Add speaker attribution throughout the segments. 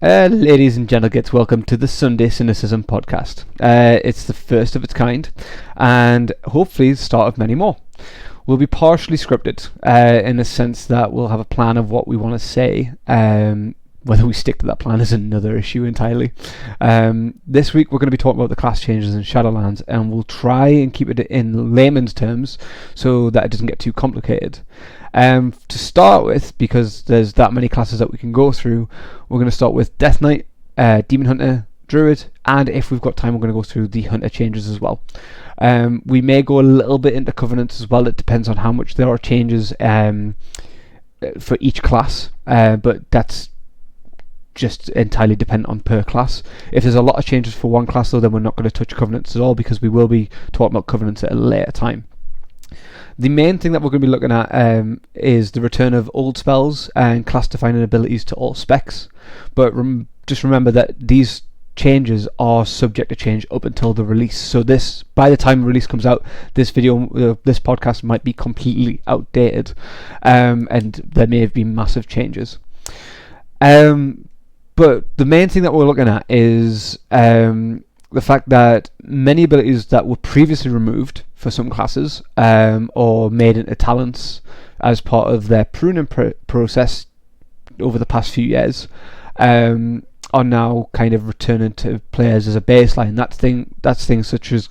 Speaker 1: Ladies and gentlemen, welcome to the Sunday Cynicism podcast. It's the first of its kind, and hopefully the start of many more. We'll be partially scripted, in the sense that we'll have a plan of what we want to say. Whether we stick to that plan is another issue entirely. This week we're going to be talking about the class changes in Shadowlands, and we'll try and keep it in layman's terms so that it doesn't get too complicated. To start with, because there's that many classes that we can go through, we're going to start with Death Knight, Demon Hunter, Druid, and if we've got time we're going to go through the Hunter changes as well. We may go a little bit into Covenants as well. It depends on how much there are changes for each class, but that's just entirely dependent on per class. If there's a lot of changes for one class though, then we're not going to touch Covenants at all, because we will be talking about Covenants at a later time. The main thing that we're going to be looking at is the return of old spells and class-defining abilities to all specs. But just remember that these changes are subject to change up until the release. So by the time the release comes out, this podcast might be completely outdated, and there may have been massive changes. But the main thing that we're looking at is the fact that many abilities that were previously removed for some classes, or made into talents as part of their pruning process over the past few years, are now kind of returning to players as a baseline. That's things such as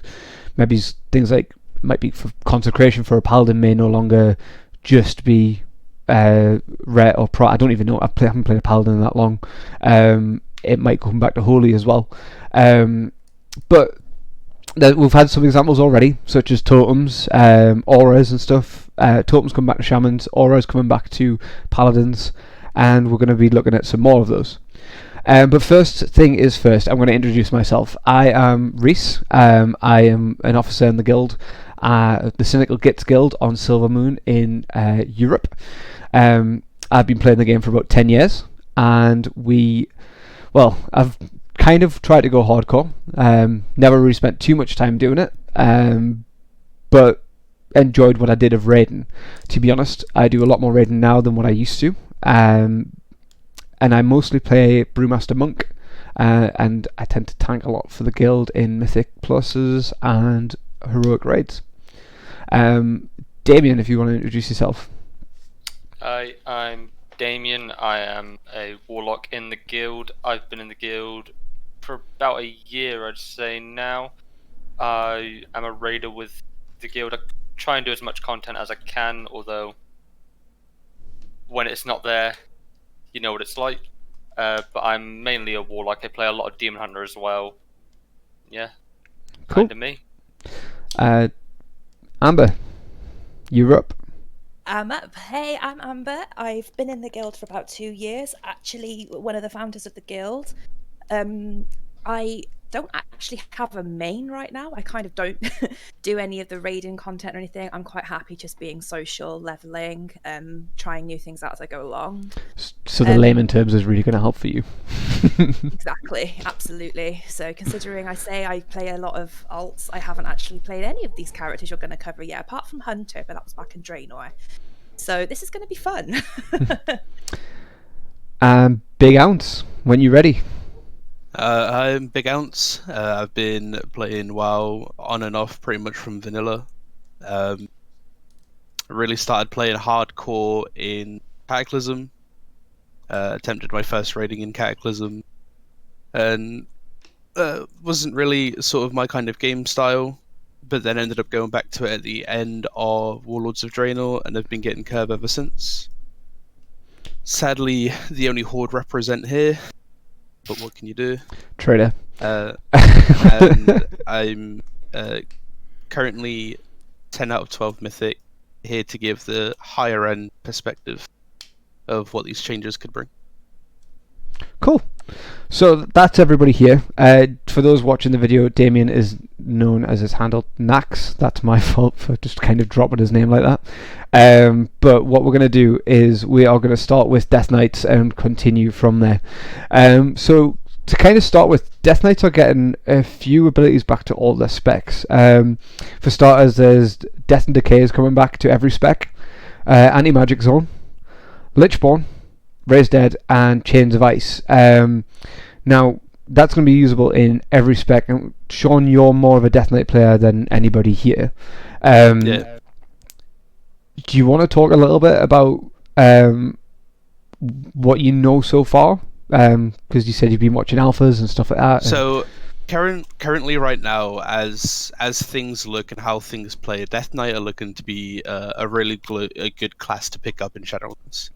Speaker 1: maybe things like might be for consecration for a paladin may no longer just be rare or pro. I don't even know. I haven't played a paladin that long. It might come back to holy as well. But we've had some examples already, such as totems, auras and stuff. Totems come back to shamans, auras coming back to paladins, and we're going to be looking at some more of those. But first thing is first, I'm going to introduce myself. I am Reese. I am an officer in the guild, the Cynical Gits guild on Silvermoon in Europe. I've been playing the game for about 10 years, and I've kind of tried to go hardcore. Never really spent too much time doing it, but enjoyed what I did of raiding. To be honest, I do a lot more raiding now than what I used to, and I mostly play Brewmaster Monk, and I tend to tank a lot for the guild in Mythic pluses and heroic raids. Damien, if you want to introduce yourself.
Speaker 2: Hi, I'm Damien. I am a warlock in the guild. I've been in the guild for about a year, I'd say now. I am a raider with the guild. I try and do as much content as I can, although when it's not there, you know what it's like. But I'm mainly a warlock. I play a lot of Demon Hunter as well. Yeah,
Speaker 1: cool.
Speaker 2: Kinda me.
Speaker 1: Amber, you're up.
Speaker 3: I'm up. Hey, I'm Amber. I've been in the guild for about 2 years. Actually, one of the founders of the guild. I don't actually have a main right now. I kind of don't do any of the raiding content or anything. I'm quite happy just being social, leveling, trying new things out as I go along.
Speaker 1: So the layman terms is really going to help for you.
Speaker 3: Exactly, absolutely. So considering I say I play a lot of alts, I haven't actually played any of these characters you're going to cover yet, apart from Hunter, but that was back in Draenor. So this is going to be fun.
Speaker 1: Big Ounce, when you ready.
Speaker 4: I'm Big Ounce. I've been playing WoW on and off pretty much from vanilla. Really started playing hardcore in Cataclysm. Attempted my first raiding in Cataclysm, and wasn't really sort of my kind of game style, but then ended up going back to it at the end of Warlords of Draenor, and have been getting curve ever since. Sadly, the only Horde represent here, but what can you do?
Speaker 1: Traitor.
Speaker 4: And I'm currently 10 out of 12 Mythic, here to give the higher end perspective of what these changes could bring.
Speaker 1: Cool. So that's everybody here. For those watching the video, Damien is known as his handle Nax. That's my fault for just kind of dropping his name like that. But what we're going to do is we are going to start with Death Knights and continue from there. So to kind of start with, Death Knights are getting a few abilities back to all their specs. For starters, there's Death and Decay is coming back to every spec. Anti-Magic Zone, Lichborn, Raise Dead, and Chains of Ice. Now, that's going to be usable in every spec. And Sean, you're more of a Death Knight player than anybody here.
Speaker 4: Yeah.
Speaker 1: Do you want to talk a little bit about what you know so far? Because you said you've been watching alphas and stuff like that.
Speaker 4: So, currently, right now, as things look and how things play, Death Knight are looking to be a really good class to pick up in Shadowlands.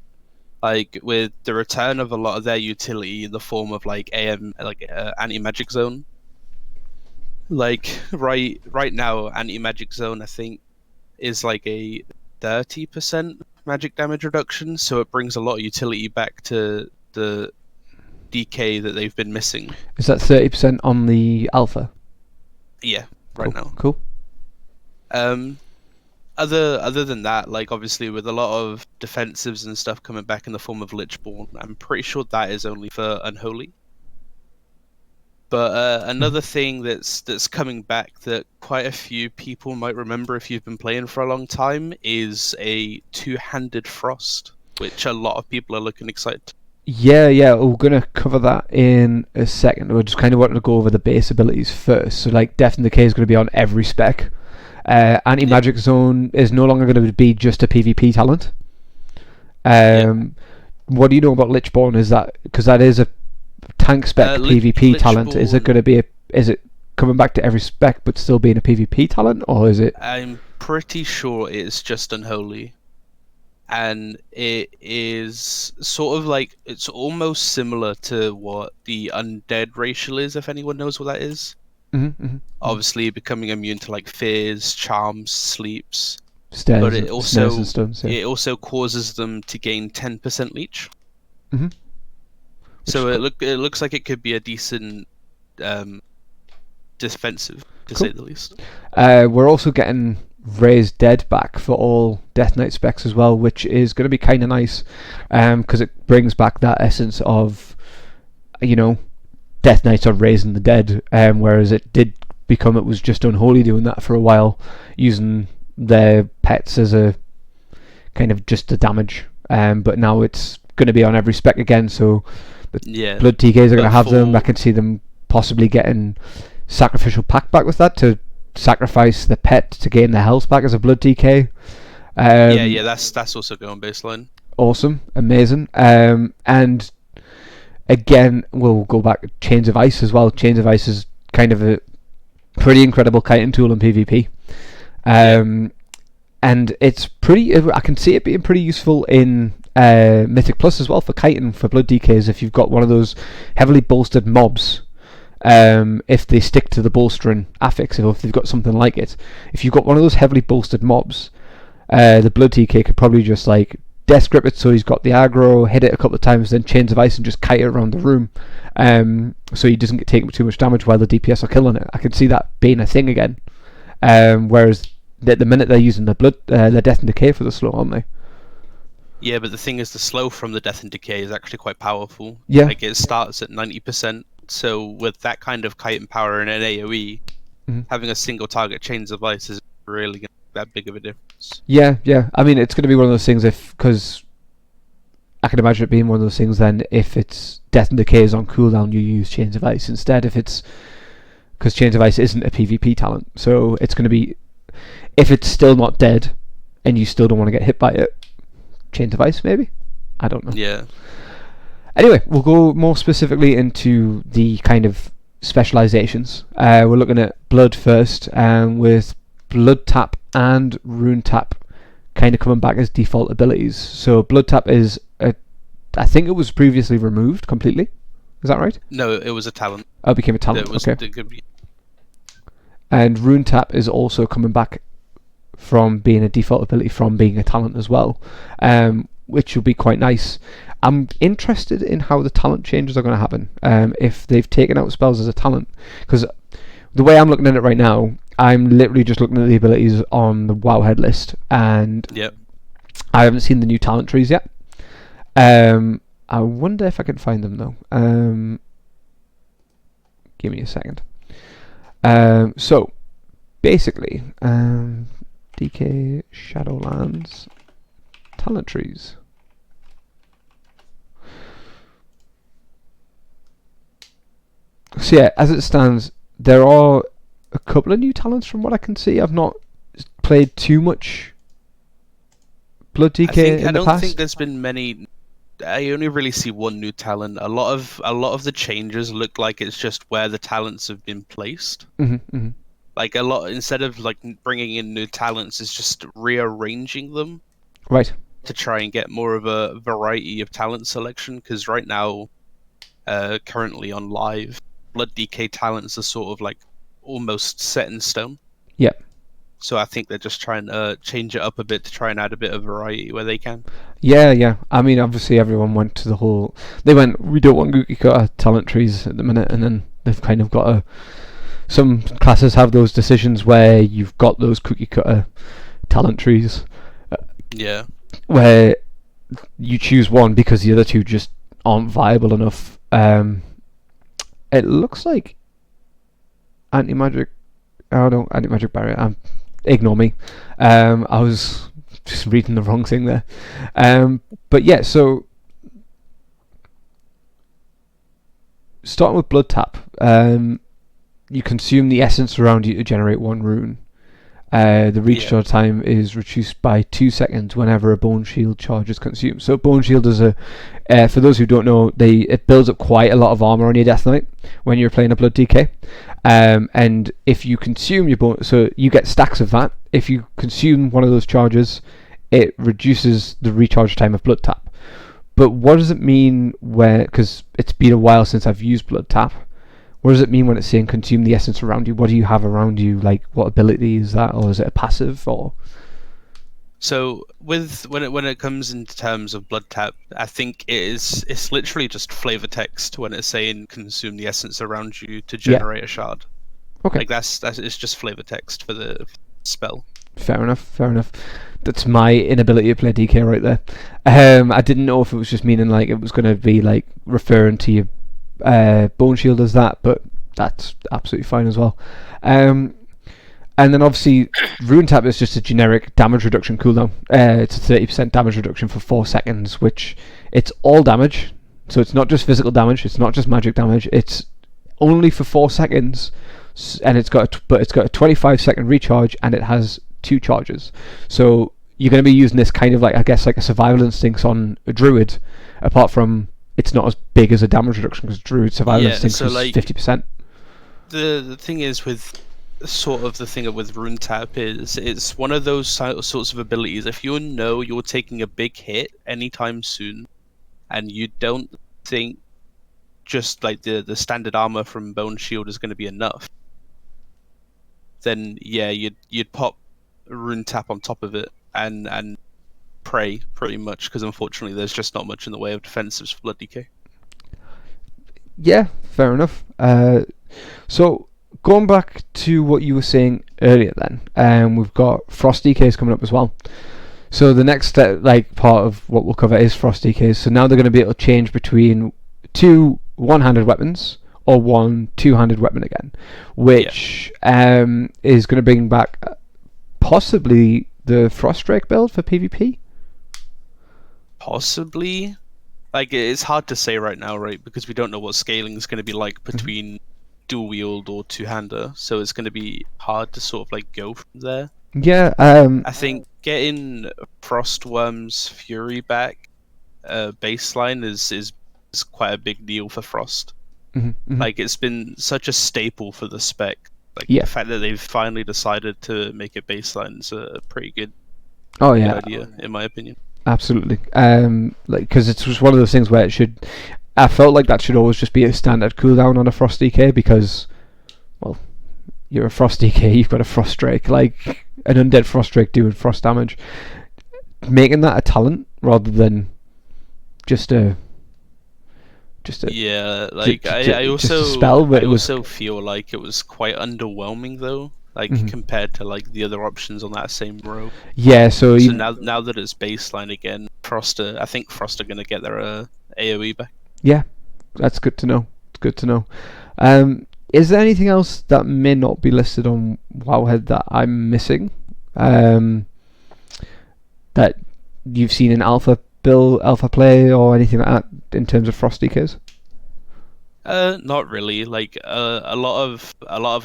Speaker 4: Like, with the return of a lot of their utility in the form of like anti-magic zone. Like right now, anti-magic zone I think is like a 30% magic damage reduction, so it brings a lot of utility back to the DK that they've been missing.
Speaker 1: Is that 30% on the alpha?
Speaker 4: Yeah, right now.
Speaker 1: Cool.
Speaker 4: Other than that, like obviously with a lot of defensives and stuff coming back in the form of Lichborn, I'm pretty sure that is only for Unholy. But another thing that's coming back that quite a few people might remember if you've been playing for a long time is a two-handed frost, which a lot of people are looking excited. Yeah,
Speaker 1: we're going to cover that in a second. We're just kind of wanting to go over the base abilities first. So like Death and Decay is going to be on every spec. Anti-Magic Zone is no longer going to be just a PvP talent. What do you know about Lichborn? Is that because that is a tank spec PvP talent? Is it going to be is it coming back to every spec but still being a PvP talent, or is it?
Speaker 4: I'm pretty sure it's just Unholy, and it is sort of like it's almost similar to what the Undead racial is, if anyone knows what that is. Obviously becoming immune to like fears, charms, sleeps,
Speaker 1: Stairs,
Speaker 4: but it also
Speaker 1: and stones, yeah.
Speaker 4: it also causes them to gain 10% leech. So it looks like it could be a decent defensive, to say the least.
Speaker 1: We're also getting Raise Dead back for all Death Knight specs as well, which is going to be kind of nice, because it brings back that essence of, Death Knights are raising the dead, whereas it was just Unholy doing that for a while, using their pets as a kind of just the damage. But now it's going to be on every spec again, so the Blood TKs are going to have them. I can see them possibly getting Sacrificial Pact back with that, to sacrifice the pet to gain the health back as a Blood TK.
Speaker 4: That's also going baseline.
Speaker 1: Awesome, amazing. And again, we'll go back to Chains of Ice as well. Chains of Ice is kind of a pretty incredible kiting tool in PvP. And it's I can see it being pretty useful in Mythic Plus as well for kiting for Blood DKs if you've got one of those heavily bolstered mobs. If they stick to the bolstering affix, or if they've got something like it. If you've got one of those heavily bolstered mobs, the Blood DK could probably just like death grip it so he's got the aggro, hit it a couple of times, then Chains of Ice and just kite it around the room, so he doesn't get taken too much damage while the DPS are killing it. I can see that being a thing again. Whereas at the minute they're using the Death and Decay for the slow, aren't they?
Speaker 4: Yeah, but the thing is, the slow from the Death and Decay is actually quite powerful.
Speaker 1: Yeah.
Speaker 4: Like it starts at 90%. So with that kind of kiting power in an AoE, having a single target Chains of Ice is really going to be that big of a difference.
Speaker 1: Yeah. I mean, it's going to be one of those things because I can imagine it being one of those things then if it's Death and Decay is on cooldown, you use Chains of Ice instead. Because Chains of Ice isn't a PvP talent, so it's going to be, if it's still not dead and you still don't want to get hit by it, Chains of Ice maybe? I don't know.
Speaker 4: Yeah.
Speaker 1: Anyway, we'll go more specifically into the kind of specializations. We're looking at Blood first, with Blood Tap and Rune Tap kind of coming back as default abilities. So Blood Tap is, I think it was previously removed completely. Is that right?
Speaker 4: No, it was a talent.
Speaker 1: Oh, it became a talent. Okay. And Rune Tap is also coming back from being a default ability from being a talent as well, which will be quite nice. I'm interested in how the talent changes are going to happen, if they've taken out spells as a talent, because the way I'm looking at it right now, I'm literally just looking at the abilities on the Wowhead list, and I haven't seen the new talent trees yet. I wonder if I can find them though. Give me a second. So basically, DK Shadowlands talent trees. So yeah, as it stands, there are a couple of new talents from what I can see. I've not played too much Blood DK in
Speaker 4: I
Speaker 1: the
Speaker 4: don't
Speaker 1: past.
Speaker 4: think there's been many. I only really see one new talent. A lot of the changes look like it's just where the talents have been placed.
Speaker 1: Mm-hmm.
Speaker 4: Like a lot, instead of like bringing in new talents, it's just rearranging them
Speaker 1: Right.
Speaker 4: to try and get more of a variety of talent selection. Because right now, currently on live, Blood DK talents are sort of like almost set in stone.
Speaker 1: Yep.
Speaker 4: So I think they're just trying to change it up a bit to try and add a bit of variety where they can.
Speaker 1: Yeah. I mean, obviously, everyone went to the whole. They went, we don't want cookie cutter talent trees at the minute, and then they've kind of got a. Some classes have those decisions where you've got those cookie cutter talent trees.
Speaker 4: Yeah.
Speaker 1: Where you choose one because the other two just aren't viable enough. It looks like anti-magic. Oh no, anti-magic barrier. Ignore me. I was just reading the wrong thing there. But yeah, so starting with Blood Tap, you consume the essence around you to generate one rune. The recharge time is reduced by 2 seconds whenever a bone shield charge is consumed. So bone shield is for those who don't know, it builds up quite a lot of armor on your Death Knight when you're playing a Blood DK. And if you consume your bone, so you get stacks of that. If you consume one of those charges, it reduces the recharge time of Blood Tap. But what does it mean because it's been a while since I've used Blood Tap? What does it mean when it's saying consume the essence around you? What do you have around you? Like, what ability is that, or is it a passive? Or
Speaker 4: so when it comes into terms of Blood Tap, I think it's literally just flavor text when it's saying consume the essence around you to generate a shard.
Speaker 1: Okay,
Speaker 4: like that's it's just flavor text for the spell.
Speaker 1: Fair enough. That's my inability to play DK right there. I didn't know if it was just meaning like it was going to be like referring to your bone shield as that, but that's absolutely fine as well. And then obviously Rune Tap is just a generic damage reduction cooldown. It's a 30% damage reduction for 4 seconds, which it's all damage, so it's not just physical damage, it's not just magic damage, it's only for 4 seconds, and it's got a 25-second recharge, and it has 2 charges. So you're going to be using this kind of like, I guess, like a survival instincts on a druid, apart from it's not as big as a damage reduction because druid survival instincts is like 50%.
Speaker 4: The thing is with sort of the thing with Rune Tap is it's one of those sorts of abilities. If you know you're taking a big hit anytime soon, and you don't think just like the standard armor from Bone Shield is going to be enough, then yeah, you'd pop Rune Tap on top of it and pray pretty much, because unfortunately there's just not much in the way of defensives for Blood DK.
Speaker 1: Yeah, fair enough. So going back to what you were saying earlier, then we've got Frost DKs coming up as well. So the next step, like part of what we'll cover, is Frost DKs. So now they're going to be able to change between 2 one-handed weapons or 1 two-handed weapon again, which is going to bring back possibly the Frostdrake build for PvP.
Speaker 4: Possibly. Like, it's hard to say right now, right? Because we don't know what scaling is going to be like between dual wield or two-hander, so it's going to be hard to sort of like go from there.
Speaker 1: Yeah.
Speaker 4: I think getting Frostworm's Fury back baseline is quite a big deal for Frost. Like, it's been such a staple for the spec. Like, the fact that they've finally decided to make it baseline is a pretty good idea, in my opinion.
Speaker 1: Absolutely. Because it's just one of those things where I felt like that should always just be a standard cooldown on a Frost DK, because, well, you're a Frost DK, you've got a Frostdrake, like an undead Frostdrake doing frost damage. Making that a talent rather than just a
Speaker 4: I also
Speaker 1: spell, but
Speaker 4: I also feel like it was quite underwhelming though, like compared to like the other options on that same row.
Speaker 1: Yeah, so
Speaker 4: now that it's baseline again, I think Frost are gonna get their AoE back.
Speaker 1: Yeah, that's good to know. It's good to know. Is there anything else that may not be listed on Wowhead that I'm missing? That you've seen in alpha play, or anything like that in terms of Frost DKs?
Speaker 4: Not really. Like a lot of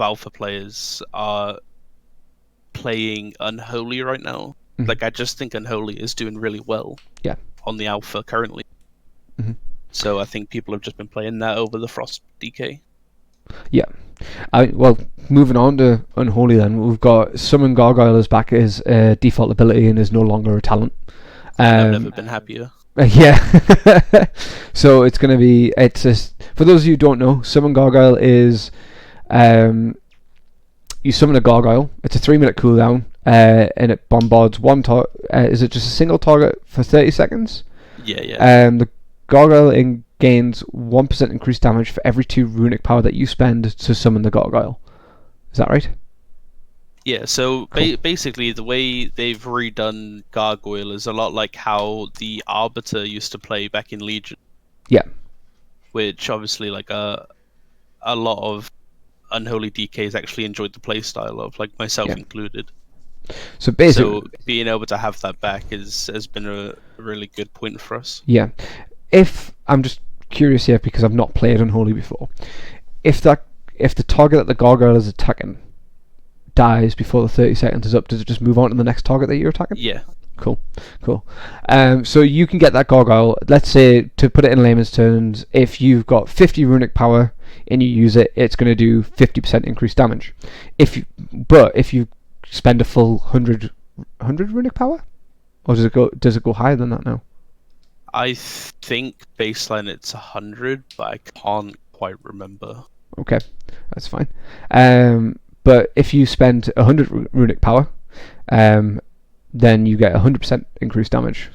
Speaker 4: alpha players are playing Unholy right now.
Speaker 1: Mhm.
Speaker 4: Like I just think Unholy is doing really well.
Speaker 1: Yeah.
Speaker 4: On the alpha currently.
Speaker 1: Mhm.
Speaker 4: So I think people have just been playing that over the Frost DK.
Speaker 1: Yeah. Well, moving on to Unholy then, we've got Summon Gargoyle is back as a default ability and is no longer a talent.
Speaker 4: I've never been happier.
Speaker 1: Yeah. So it's going to be... for those of you who don't know, Summon Gargoyle is... you summon a Gargoyle. It's a 3-minute cooldown, and it bombards one target. Is it just a single target for 30 seconds?
Speaker 4: Yeah.
Speaker 1: The Gargoyle gains 1% increased damage for every 2 runic power that you spend to summon the Gargoyle. Is that right?
Speaker 4: Yeah, so
Speaker 1: Cool.
Speaker 4: basically the way they've redone Gargoyle is a lot like how the Arbiter used to play back in Legion.
Speaker 1: Yeah.
Speaker 4: Which obviously like a lot of Unholy DKs actually enjoyed the playstyle of, like myself included.
Speaker 1: So basically...
Speaker 4: So being able to have that back has been a really good point for us.
Speaker 1: Yeah. If... I'm just curious here because I've not played Unholy before. If the target that the Gargoyle is attacking dies before the 30 seconds is up, does it just move on to the next target that you're attacking?
Speaker 4: Yeah.
Speaker 1: Cool. So you can get that Gargoyle, let's say, to put it in layman's terms, if you've got 50 runic power and you use it, it's going to do 50% increased damage. If you spend a full 100 runic power? Or does it go higher than that now?
Speaker 4: I think baseline it's 100, but I can't quite remember.
Speaker 1: Okay, that's fine. But if you spend 100 runic power, then you get 100% increased damage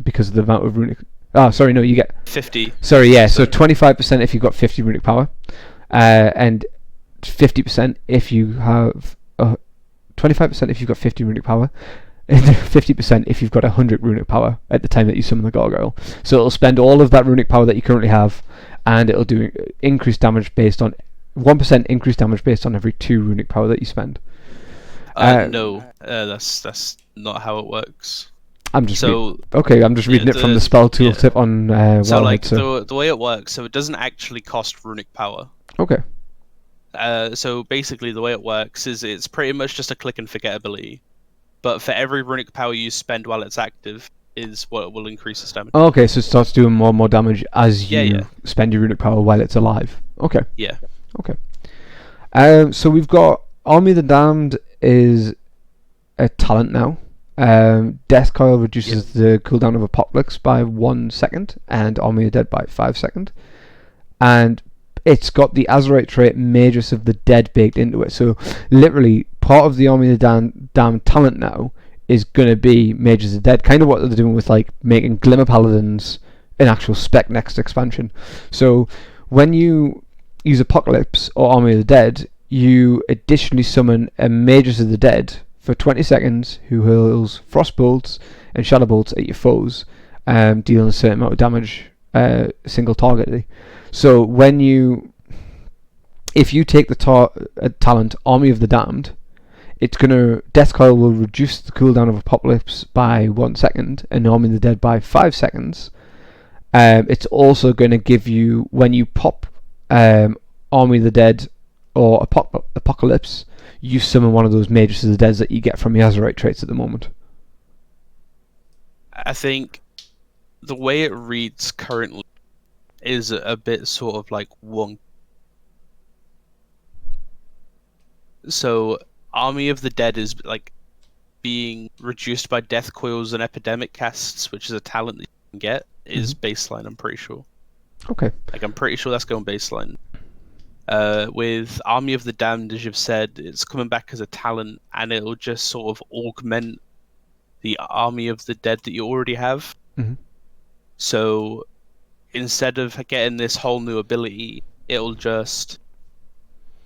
Speaker 1: because of the amount of runic... Oh, sorry, no, you get...
Speaker 4: 50.
Speaker 1: Sorry, yeah, so 25% if you've got 50 runic power, and 50% if you have... 25% if you've got 50 runic power, and 50% if you've got 100 runic power at the time that you summon the Gargoyle. So it'll spend all of that runic power that you currently have, and it'll do increased damage based on... 1% increased damage based on every 2 runic power that you spend.
Speaker 4: No, that's not how it works.
Speaker 1: I'm just reading it from the spell tooltip on
Speaker 4: so
Speaker 1: Wellhead.
Speaker 4: The way it works, so it doesn't actually cost runic power.
Speaker 1: Okay.
Speaker 4: So basically the way it works is it's pretty much just a click and forget ability, but for every runic power you spend while it's active is what will increase its damage.
Speaker 1: Oh, okay, so it starts doing more and more damage as you spend your runic power while it's alive. Okay.
Speaker 4: Yeah.
Speaker 1: Okay. So we've got Army of the Damned is a talent now. Death Coil reduces the cooldown of Apocalypse by 1 second, and Army of the Dead by 5 seconds. And it's got the Azurite trait Magus of the Dead baked into it. So literally, part of the Army of the Damned talent now is going to be Magus of the Dead. Kind of what they're doing with like making Glimmer Paladins an actual spec next expansion. So when you use Apocalypse or Army of the Dead, you additionally summon a Magus of the Dead for 20 seconds who hurls Frost Bolts and Shadow Bolts at your foes, dealing a certain amount of damage single targetedly. So if you take the talent Army of the Damned, Death Coil will reduce the cooldown of Apocalypse by 1 second and Army of the Dead by 5 seconds. It's also going to give you, when you pop Army of the Dead or Apocalypse, you summon one of those Magus of the Dead that you get from the Azurite traits at the moment.
Speaker 4: I think the way it reads currently is a bit sort of like wonky. So Army of the Dead is like being reduced by Death Coils and Epidemic Casts, which is a talent that you can get, is baseline, I'm pretty sure.
Speaker 1: Okay.
Speaker 4: Like, I'm pretty sure that's going baseline. With Army of the Damned, as you've said, it's coming back as a talent, and it'll just sort of augment the Army of the Dead that you already have.
Speaker 1: Mm-hmm.
Speaker 4: So instead of getting this whole new ability, it'll just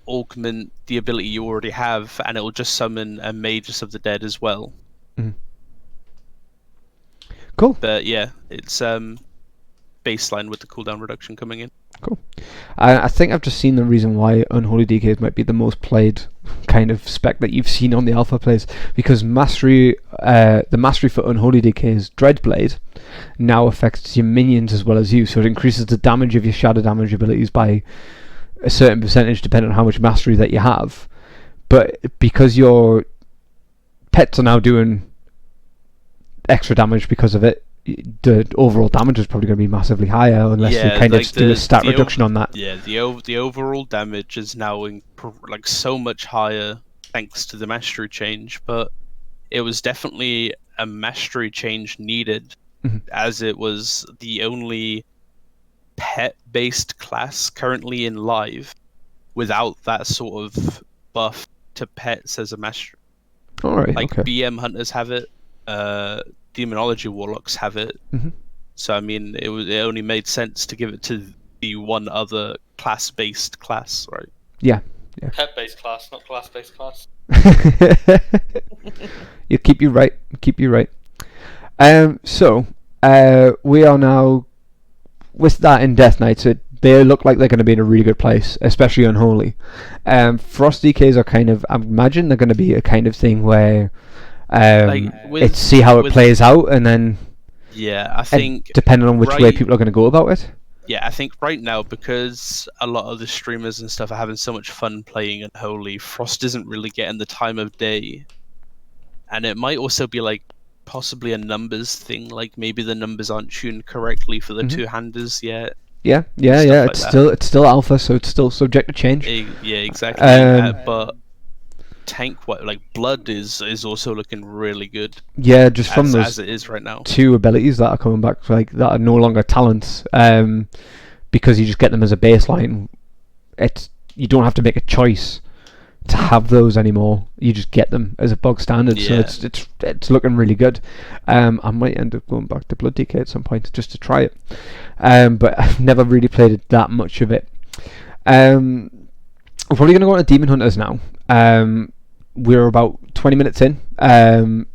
Speaker 4: augment the ability you already have, and it'll just summon a Magus of the Dead as well.
Speaker 1: Mm-hmm. Cool.
Speaker 4: But yeah, it's baseline with the cooldown reduction coming in.
Speaker 1: Cool. I think I've just seen the reason why Unholy DKs might be the most played kind of spec that you've seen on the alpha plays, because mastery, the mastery for Unholy Decay's Dreadblade now affects your minions as well as you, so it increases the damage of your shadow damage abilities by a certain percentage depending on how much mastery that you have. But because your pets are now doing extra damage because of it, the overall damage is probably going to be massively higher unless you kind of do a stat reduction on that.
Speaker 4: Yeah, the overall damage is now like so much higher thanks to the mastery change, but it was definitely a mastery change needed, as it was the only pet-based class currently in live without that sort of buff to pets as a mastery.
Speaker 1: Alright,
Speaker 4: like
Speaker 1: okay.
Speaker 4: BM hunters have it, demonology warlocks have it. So I mean, it only made sense to give it to the one other class-based class, right?
Speaker 1: Yeah.
Speaker 2: Pet-based class, not class-based class.
Speaker 1: You keep you right. So we are now with that in Death Knights. They look like they're going to be in a really good place, especially Unholy. Frost DKs are kind of, I imagine they're going to be a kind of thing where it's see how it plays out, and then
Speaker 4: I think
Speaker 1: depending on which way people are going to go about it.
Speaker 4: Yeah, I think right now, because a lot of the streamers and stuff are having so much fun playing Unholy, Frost isn't really getting the time of day. And it might also be like possibly a numbers thing, like maybe the numbers aren't tuned correctly for the two-handers yet.
Speaker 1: Yeah. It's still alpha, so it's still subject to change.
Speaker 4: Yeah, exactly. But tank, like Blood, is also looking really good. Yeah,
Speaker 1: just from those
Speaker 4: as it is right now.
Speaker 1: 2 abilities that are coming back, like that are no longer talents, because you just get them as a baseline. You don't have to make a choice to have those anymore. You just get them as a bog standard. So it's looking really good. I might end up going back to Blood DK at some point just to try it, but I've never really played it that much of it. We're probably going to go on to Demon Hunters now. We're about 20 minutes in. We're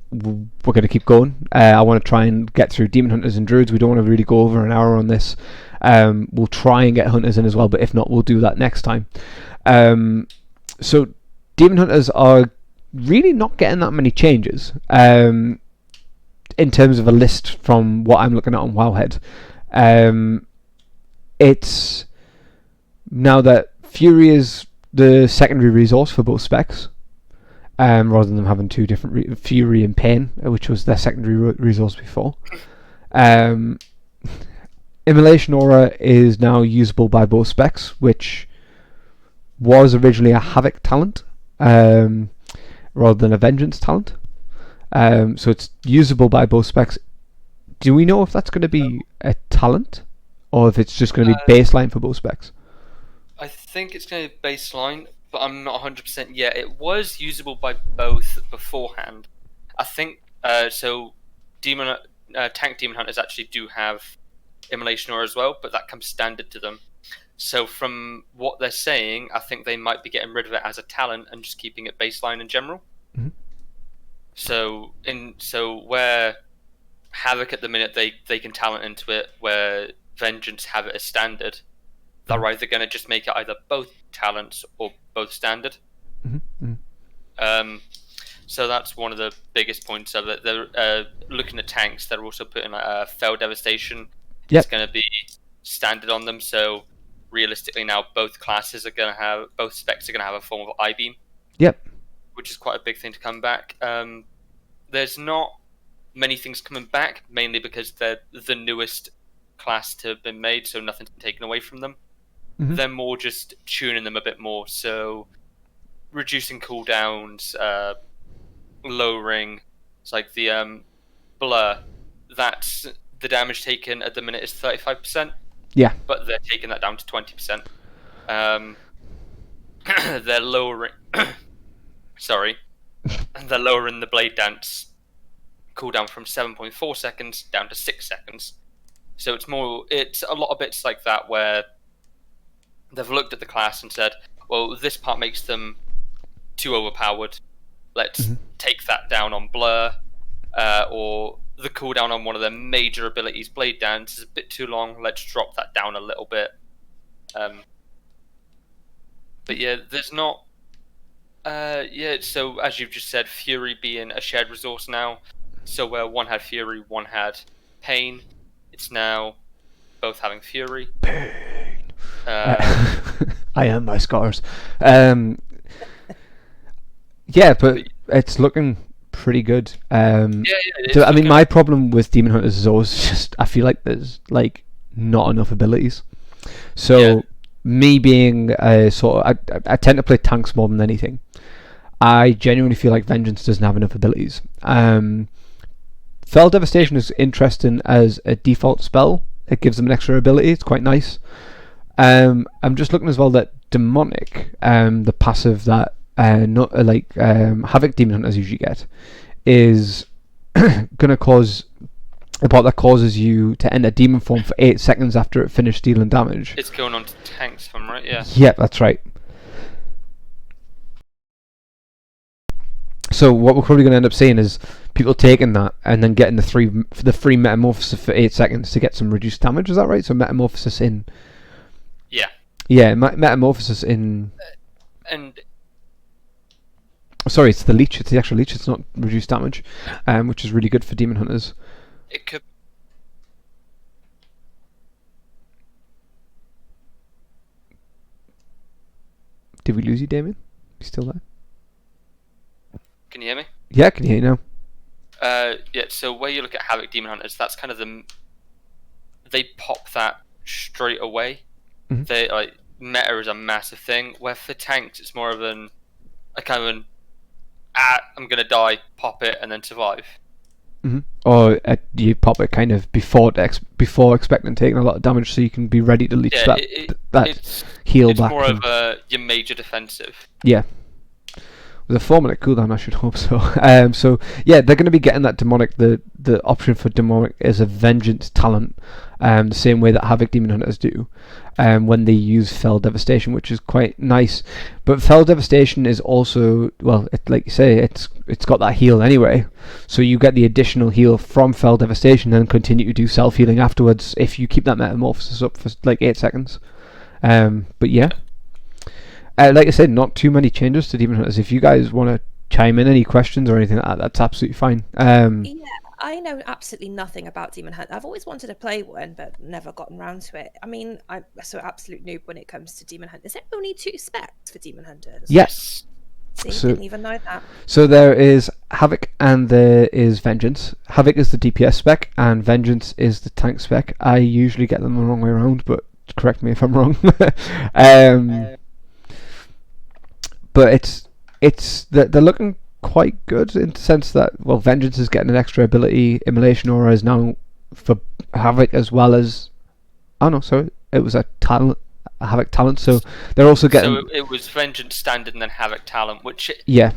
Speaker 1: going to keep going. I want to try and get through Demon Hunters and Druids. We don't want to really go over an hour on this. We'll try and get Hunters in as well, but if not, we'll do that next time. So Demon Hunters are really not getting that many changes in terms of a list from what I'm looking at on Wowhead. It's now that Fury is the secondary resource for both specs, rather than them having 2 different Fury and Pain, which was their secondary resource before. Immolation Aura is now usable by both specs, which was originally a Havoc talent rather than a Vengeance talent. So it's usable by both specs. Do we know if that's going to be a talent, or if it's just going to be baseline for both specs?
Speaker 2: I think it's going to be baseline, but I'm not 100% yet. It was usable by both beforehand. I think so. Tank Demon Hunters actually do have Immolation Aura as well, but that comes standard to them. So from what they're saying, I think they might be getting rid of it as a talent and just keeping it baseline in general. So where Havoc at the minute they can talent into it, where Vengeance have it as standard, they're either going to just make it either both talents or both standard. So that's one of the biggest points of it. They're looking at tanks. They're also putting Fell Devastation. It's going to be standard on them. So realistically now, both specs are going to have a form of I-beam. Which is quite a big thing to come back. There's not many things coming back, mainly because they're the newest class to have been made, so nothing's been taken away from them. They're more just tuning them a bit more, so reducing cooldowns, lowering. It's like the blur. That's the damage taken at the minute is 35%. But they're taking that down to 20%. They're lowering. They're lowering the Blade Dance cooldown from 7.4 seconds down to 6 seconds. So it's a lot of bits like that where they've looked at the class and said, well, this part makes them too overpowered. Let's take that down on Blur, or the cooldown on one of their major abilities, Blade Dance, is a bit too long. Let's drop that down a little bit. But yeah, there's not Yeah, so as you've just said, Fury being a shared resource now. So where one had Fury, one had Pain, it's now both having Fury.
Speaker 1: Pain.
Speaker 2: Uh,
Speaker 1: I am my scars. Yeah, but it's looking pretty good.
Speaker 2: yeah,
Speaker 1: So, I mean, my problem with Demon Hunters is always just I feel like there's like not enough abilities. So
Speaker 2: Yeah.
Speaker 1: me being a sort of, I tend to play tanks more than anything. I genuinely feel like Vengeance doesn't have enough abilities. Fell Devastation is interesting as a default spell. It gives them an extra ability. It's quite nice. I'm just looking as well that Demonic, the passive that Havoc Demon Hunters usually get, is gonna cause a part that causes you to enter demon form for 8 seconds after it finished dealing damage.
Speaker 2: It's going on to tanks, if I'm right, yeah.
Speaker 1: Yeah, that's right. So what we're probably going to end up seeing is people taking that and then getting the free metamorphosis for 8 seconds to get some reduced damage. Is that right? So metamorphosis in.
Speaker 2: Yeah.
Speaker 1: Yeah, metamorphosis in.
Speaker 2: And
Speaker 1: sorry, it's the leech. It's the actual leech. It's not reduced damage, which is really good for demon hunters.
Speaker 2: it could.
Speaker 1: Did we lose you, Damien? You still there?
Speaker 2: Can you hear me?
Speaker 1: Yeah, I can hear you now.
Speaker 2: Yeah, so where you look at Havoc Demon Hunters, that's kind of they pop that straight away.
Speaker 1: Mhm.
Speaker 2: They like meta is a massive thing. Where for tanks, it's more of a kind of I'm gonna die, pop it, and then survive.
Speaker 1: Mm-hmm. Or you pop it kind of before expecting taking a lot of damage, so you can be ready to leech
Speaker 2: Yeah,
Speaker 1: that heal
Speaker 2: it's
Speaker 1: back.
Speaker 2: more of your major defensive.
Speaker 1: Yeah. With a 4-minute cooldown, I should hope so. So yeah, they're going to be getting that demonic. The option for demonic is a vengeance talent, the same way that Havoc Demon Hunters do, when they use Fell Devastation, which is quite nice. But Fell Devastation is also, well, like you say, it's got that heal anyway. So you get the additional heal from Fell Devastation, and continue to do self healing afterwards if you keep that metamorphosis up for like 8 seconds. But yeah. Like I said, not too many changes to Demon Hunters. If you guys want to chime in any questions or anything like that, that's absolutely fine.
Speaker 3: Yeah, I know absolutely nothing about Demon Hunt. I've always wanted to play one, but never gotten around to it. I mean, I'm so absolute noob when it comes to Demon Hunt. Is there only 2 specs for Demon Hunters?
Speaker 1: Yes.
Speaker 3: See,
Speaker 1: So-
Speaker 3: didn't even know that.
Speaker 1: So there is Havoc and there is Vengeance. Havoc is the DPS spec and Vengeance is the tank spec. I usually get them the wrong way around, but correct me if I'm wrong. But they're looking quite good in the sense that, well, Vengeance is getting an extra ability. Immolation Aura is now for Havoc as well as. Oh no, sorry, it was a Havoc talent. So they're also getting.
Speaker 2: So it was Vengeance standard and then Havoc talent, which
Speaker 1: Yeah.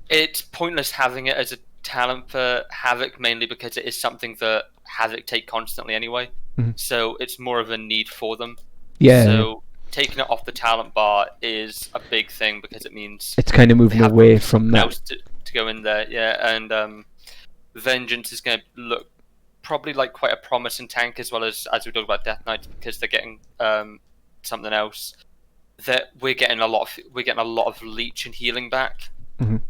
Speaker 2: it's pointless having it as a talent for Havoc, mainly because it is something that Havoc take constantly anyway.
Speaker 1: Mhm.
Speaker 2: So it's more of a need for them.
Speaker 1: Yeah.
Speaker 2: So taking it off the talent bar is a big thing because it means
Speaker 1: It's kind of moving
Speaker 2: they have
Speaker 1: away
Speaker 2: something
Speaker 1: from that.
Speaker 2: else to go in there. Yeah, and Vengeance is going to look probably like quite a promising tank as well as we talked about Death Knights because they're getting something else that we're getting a lot of leech and healing back.
Speaker 1: Mhm.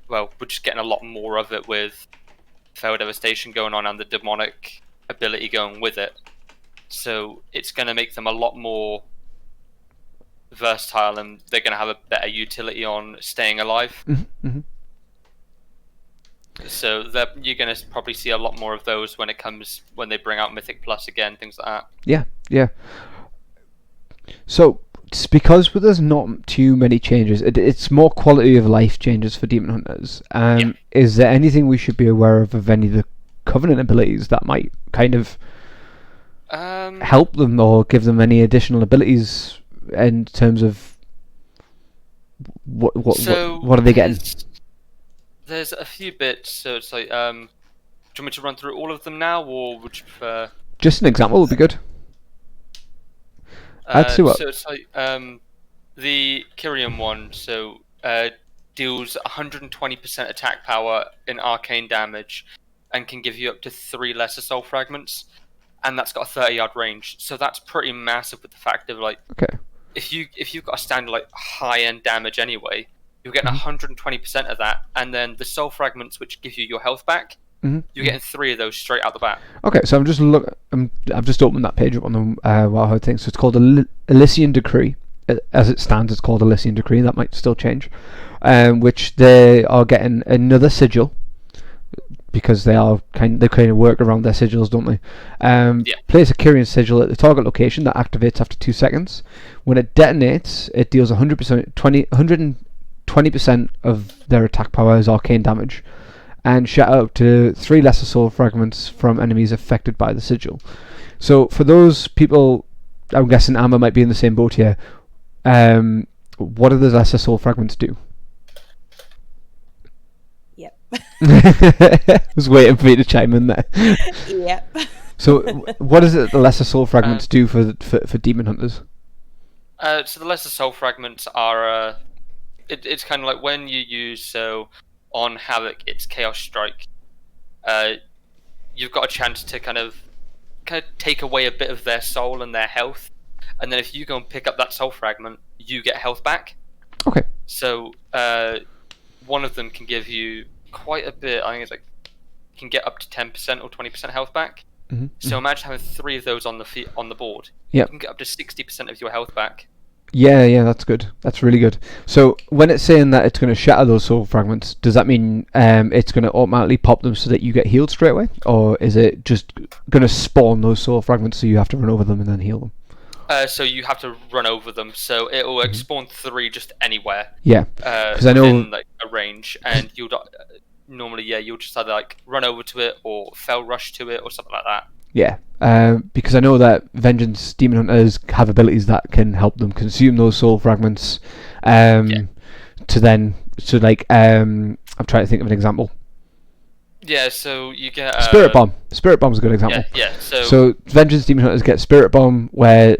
Speaker 2: Well, we're just getting a lot more of it with Fell Devastation going on and the demonic ability going with it. So it's going to make them a lot more versatile and they're going to have a better utility on staying alive.
Speaker 1: Mm-hmm. Mm-hmm.
Speaker 2: So you're going to probably see a lot more of those when they bring out Mythic Plus again, things like that.
Speaker 1: Yeah. So it's because there's not too many changes. It's more quality of life changes for Demon Hunters.
Speaker 2: Yeah.
Speaker 1: Is there anything we should be aware of any of the Covenant abilities that might kind of help them or give them any additional abilities in terms of what are they getting?
Speaker 2: There's a few bits, so it's like, do you want me to run through all of them now, or would you prefer?
Speaker 1: Just an example would be good. I'd see what.
Speaker 2: So it's like the Kyrian one, so deals 120% attack power in arcane damage, and can give you up to 3 lesser soul fragments, and that's got a 30-yard range. So that's pretty massive with the fact of like,
Speaker 1: Okay.
Speaker 2: if you've got a standard like high-end damage anyway, you're getting 120% of that, and then the soul fragments, which give you your health back, you're getting 3 of those straight out the bat.
Speaker 1: Okay, so I've just opened that page up on the Wildherd thing. So it's called Elysian Decree. As it stands, it's called Elysian Decree. That might still change. Which they are getting another sigil, because they kind of work around their sigils, don't they? Place a Kyrian sigil at the target location that activates after 2 seconds. When it detonates, it deals 120% of their attack power as arcane damage, and shatter up to 3 lesser soul fragments from enemies affected by the sigil. So for those people, I'm guessing Amber might be in the same boat here. What do the lesser soul fragments do?
Speaker 3: Yep.
Speaker 1: I was waiting for you to chime in there.
Speaker 3: Yep.
Speaker 1: So what is it the lesser soul fragments do for demon hunters?
Speaker 2: So the lesser soul fragments are it's kind of like when you use on Havoc, it's Chaos Strike. You've got a chance to kind of take away a bit of their soul and their health, and then if you go and pick up that soul fragment, you get health back.
Speaker 1: Okay.
Speaker 2: So one of them can give you quite a bit. I think it's can get up to 10% or 20% health back. So imagine having 3 of those on the board.
Speaker 1: Yep.
Speaker 2: You can get up to 60% of your health back.
Speaker 1: Yeah, that's good. That's really good. So when it's saying that it's going to shatter those soul fragments, does that mean it's going to automatically pop them so that you get healed straight away? Or is it just going to spawn those soul fragments so you have to run over them and then heal them?
Speaker 2: So you have to run over them, so it will spawn 3 just anywhere.
Speaker 1: Yeah, because I know
Speaker 2: within, a range, and you'll normally you'll just either run over to it or fell rush to it or something like that.
Speaker 1: Yeah, because I know that Vengeance Demon Hunters have abilities that can help them consume those soul fragments. I'm trying to think of an example.
Speaker 2: Yeah, so you get
Speaker 1: Spirit Bomb. Spirit Bomb's a good example.
Speaker 2: Yeah.
Speaker 1: So Vengeance Demon Hunters get Spirit Bomb, where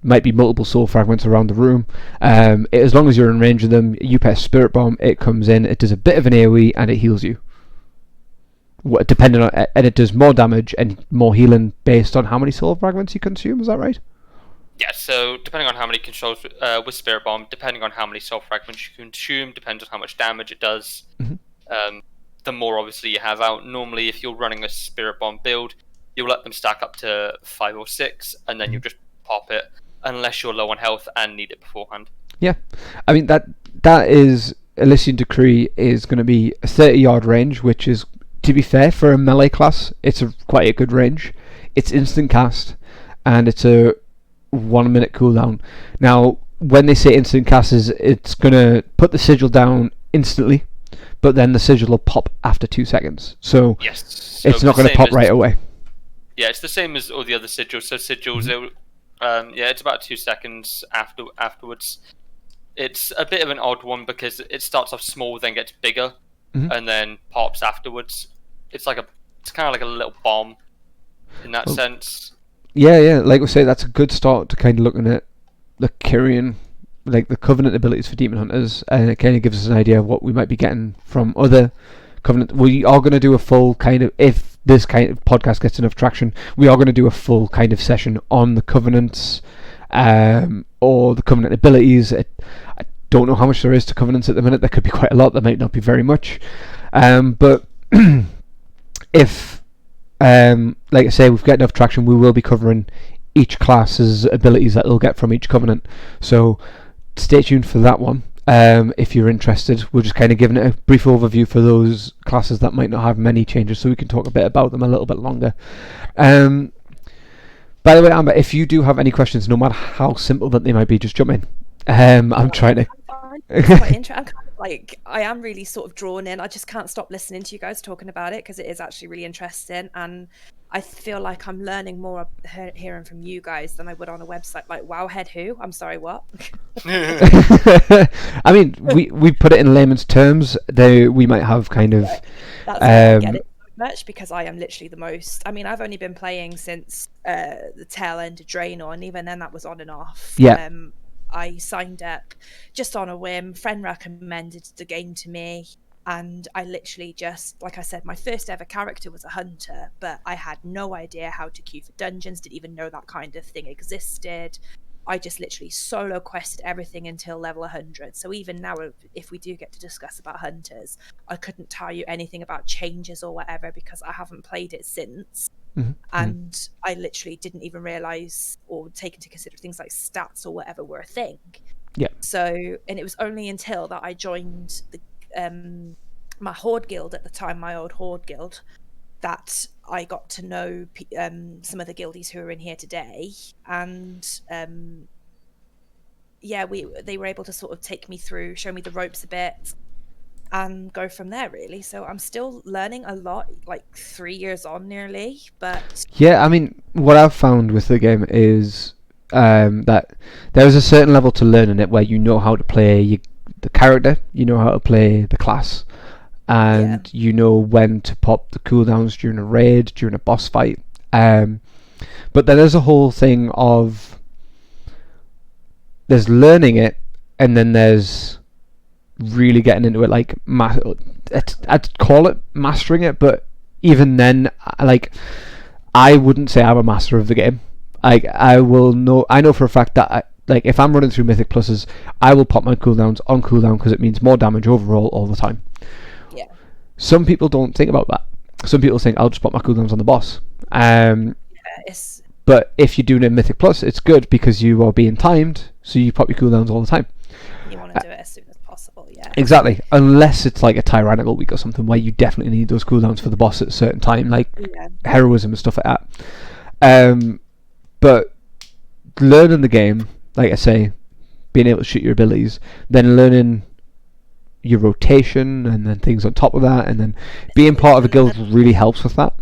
Speaker 1: might be multiple soul fragments around the room. As long as you're in range of them, you press Spirit Bomb, it comes in, it does a bit of an AoE, and it heals you. Depending on, and it does more damage and more healing based on how many soul fragments you consume. Is that right?
Speaker 2: Yeah. So depending on how many controls with Spirit Bomb, depending on how many soul fragments you consume, depends on how much damage it does. The more obviously you have out. Normally, if you're running a Spirit Bomb build, you'll let them stack up to 5 or 6, and then you just pop it, unless you're low on health and need it beforehand. Yeah,
Speaker 1: I mean that is Elysian Decree is going to be a 30-yard range, which is, to be fair, for a melee class, it's quite a good range. It's instant cast, and it's a 1 minute cooldown. Now, when they say instant cast, it's going to put the sigil down instantly, but then the sigil will pop after 2 seconds. So
Speaker 2: yes,
Speaker 1: it's not going to pop right away.
Speaker 2: Yeah, it's the same as all the other sigils. So sigils, it's about 2 seconds afterwards. It's a bit of an odd one because it starts off small, then gets bigger, and then pops afterwards. It's kind of like a little bomb in that sense. Yeah.
Speaker 1: Like we say, that's a good start to kind of looking at the Kyrian, like the Covenant abilities for Demon Hunters, and it kind of gives us an idea of what we might be getting from other Covenant. We are going to do a full kind of, if this kind of podcast gets enough traction, we are going to do a full kind of session on the Covenants, or the Covenant abilities. I don't know how much there is to Covenants at the minute. There could be quite a lot. There might not be very much. But if, like I say, we've got enough traction, we will be covering each class's abilities that they'll get from each Covenant. So stay tuned for that one. If you're interested, we're just kind of giving it a brief overview for those classes that might not have many changes, so we can talk a bit about them a little bit longer. By the way, Amber, if you do have any questions, no matter how simple that they might be, just jump in. I'm trying to.
Speaker 3: It's quite interesting. I am really sort of drawn in. I just can't stop listening to you guys talking about it because it is actually really interesting, and I feel like I'm learning more hearing from you guys than I would on a website like Wowhead Who. I'm sorry, what?
Speaker 1: I mean, we put it in layman's terms. We might have kind of.
Speaker 3: That's why I get it so much, because I am literally the most. I mean, I've only been playing since the tail end of Draenor, and even then that was on and off.
Speaker 1: Yeah.
Speaker 3: I signed up just on a whim. Friend recommended the game to me, and I literally just, like I said, my first ever character was a hunter, but I had no idea how to queue for dungeons, didn't even know that kind of thing existed. I just literally solo quested everything until level 100. So even now, if we do get to discuss about hunters, I couldn't tell you anything about changes or whatever because I haven't played it since. And I literally didn't even realize or take into consider things like stats or whatever were a thing.
Speaker 1: Yeah.
Speaker 3: So, and it was only until that I joined the my Horde guild at the time, my old Horde guild, that I got to know some of the guildies who are in here today, and they were able to sort of take me through, show me the ropes a bit, and go from there, really. So I'm still learning a lot, like 3 years on nearly, but
Speaker 1: Yeah, I mean, what I've found with the game is that there is a certain level to learning it where you know how to play the character, you know how to play the class, and you know when to pop the cooldowns during a raid, during a boss fight. But then there's a whole thing of there's learning it, and then there's really getting into it, like I'd call it mastering it, but even then, like, I wouldn't say I'm a master of the game. Like, I know for a fact that like if I'm running through Mythic Pluses, I will pop my cooldowns on cooldown because it means more damage overall all the time.
Speaker 3: Yeah.
Speaker 1: Some people don't think about that. Some people think I'll just pop my cooldowns on the boss. But if you're doing a Mythic Plus, it's good because you are being timed, so you pop your cooldowns all the time.
Speaker 3: You want to do it as soon as possible, yeah.
Speaker 1: Exactly, unless it's like a tyrannical week or something where you definitely need those cooldowns for the boss at a certain time, like heroism and stuff like that. But learning the game, like I say, being able to shoot your abilities, then learning your rotation and then things on top of that, and then being part of a guild really helps with that.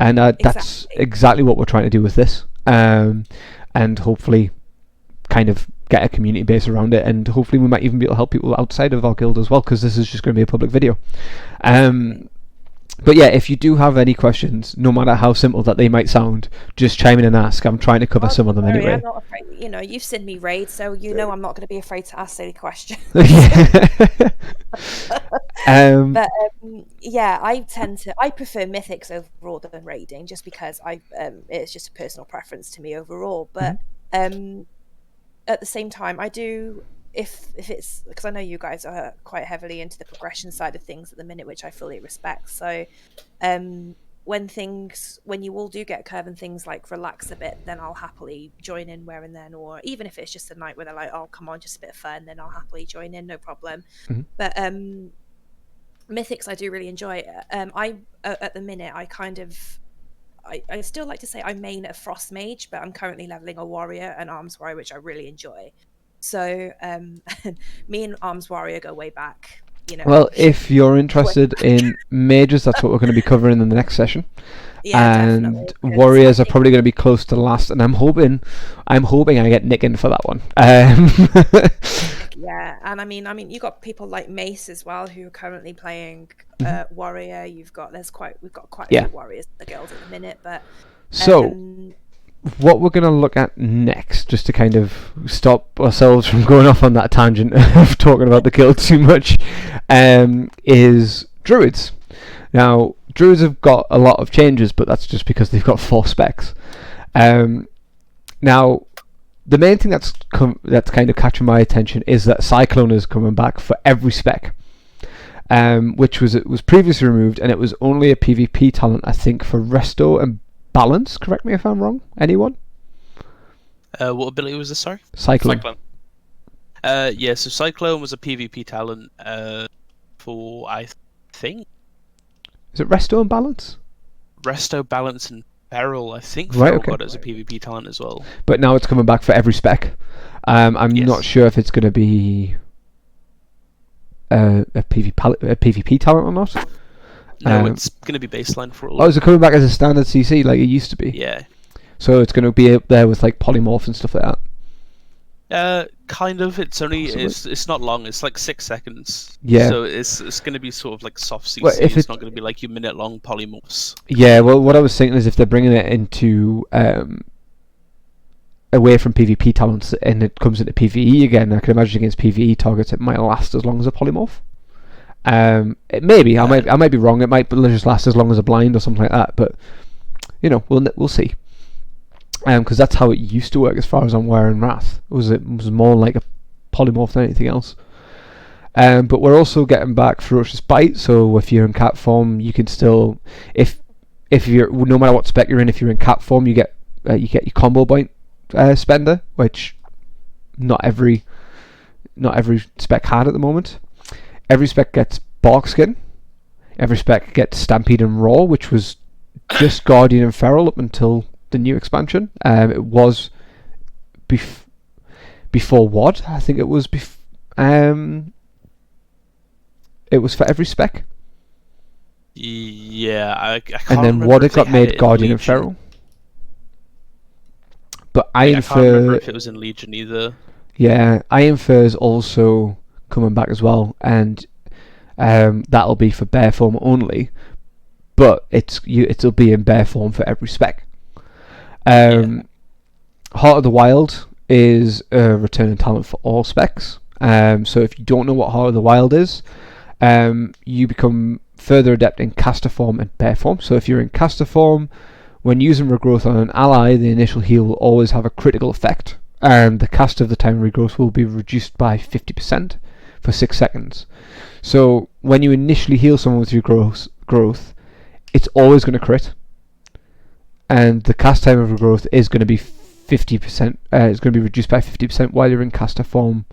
Speaker 1: And that's exactly what we're trying to do with this. And hopefully kind of get a community base around it, and hopefully we might even be able to help people outside of our guild as well, because this is just going to be a public video. But yeah, if you do have any questions, no matter how simple that they might sound, just chime in and ask. I'm trying to cover some of them anyway.
Speaker 3: I'm not afraid. You know, you've seen me raid, so you know I'm not going to be afraid to ask any questions.
Speaker 1: But
Speaker 3: yeah, I prefer Mythics overall than raiding, just because it's just a personal preference to me overall. But at the same time, I do, if it's, because I know you guys are quite heavily into the progression side of things at the minute, which I fully respect. So when you all do get a curve and things like relax a bit, then I'll happily join in where and then, or even if it's just a night where they're like, oh come on, just a bit of fun, then I'll happily join in, no problem. But Mythics I do really enjoy. I at the minute I still like to say I main a Frost Mage, but I'm currently leveling a Warrior and Arms Warrior, which I really enjoy. So me and Arms Warrior go way back. You know. Well,
Speaker 1: if you're interested in mages, that's what we're going to be covering in the next session.
Speaker 3: Yeah,
Speaker 1: and
Speaker 3: definitely.
Speaker 1: Warriors are probably going to be close to the last, and I'm hoping I get Nick in for that one.
Speaker 3: Yeah, and I mean, you got people like Mace as well who are currently playing Warrior. We've got quite a few Warriors in the guild at the minute, but
Speaker 1: so what we're going to look at next, just to kind of stop ourselves from going off on that tangent of talking about the guild too much, is Druids. Now, Druids have got a lot of changes, but that's just because they've got 4 specs. Now, the main thing that's kind of catching my attention is that Cyclone is coming back for every spec, which was previously removed, and it was only a PvP talent, I think, for Resto and Balance. Correct me if I'm wrong. Anyone?
Speaker 4: What ability was this? Sorry.
Speaker 1: Cyclone.
Speaker 4: Yeah. So Cyclone was a PvP talent for, I think.
Speaker 1: Is it Resto and Balance?
Speaker 4: Resto, Balance, and Feral. I think
Speaker 1: Right,
Speaker 4: Feral
Speaker 1: okay.
Speaker 4: got it as a PvP talent as well.
Speaker 1: But now it's coming back for every spec. I'm not sure if it's going to be a PvP talent or not.
Speaker 4: No, it's going to be baseline for all.
Speaker 1: Oh, is it coming back as a standard CC like it used to be?
Speaker 4: Yeah.
Speaker 1: So it's going to be up there with like polymorph and stuff like that.
Speaker 4: Kind of. It's only
Speaker 1: Possibly.
Speaker 4: it's not long. It's like 6 seconds.
Speaker 1: Yeah.
Speaker 4: So it's going to be sort of like soft CC.
Speaker 1: Well, if
Speaker 4: it's not going to be like your minute-long polymorphs.
Speaker 1: Yeah. Well, what I was thinking is if they're bringing it into away from PvP talents and it comes into PvE again, I can imagine against PvE targets it might last as long as a polymorph. It maybe I might be wrong. It might just last as long as a blind or something like that. But you know, we'll see. because that's how it used to work as far as I'm aware in Wrath. It was more like a polymorph than anything else. But we're also getting back Ferocious Bite, so if you're in cat form, you can still, if you're, no matter what spec you're in, if you're in cat form, you get your combo point spender, which not every spec had at the moment. Every spec gets Barkskin. Every spec gets Stampede and Roar, which was just Guardian and Feral up until the new expansion. It was before WOD. I think it was it was for every spec.
Speaker 4: Yeah, I can't
Speaker 1: and then
Speaker 4: remember
Speaker 1: WOD
Speaker 4: if
Speaker 1: it got
Speaker 4: they had
Speaker 1: made
Speaker 4: it in
Speaker 1: Guardian and
Speaker 4: Legion.
Speaker 1: Feral. But
Speaker 4: I
Speaker 1: Iron
Speaker 4: can't remember
Speaker 1: Fur,
Speaker 4: if it was in Legion either.
Speaker 1: yeah, Iron Fur is also coming back as well, and that'll be for bear form only. But it'll be in bear form for every spec. Heart of the Wild is a returning talent for all specs. So if you don't know what Heart of the Wild is, you become further adept in caster form and bear form. So if you're in caster form, when using regrowth on an ally, the initial heal will always have a critical effect, and the cast of the time regrowth will be reduced by 50% for 6 seconds. So when you initially heal someone with your growth, it's always going to crit, and the cast time of regrowth is going to be 50%. It's going to be reduced by 50% while you're in caster form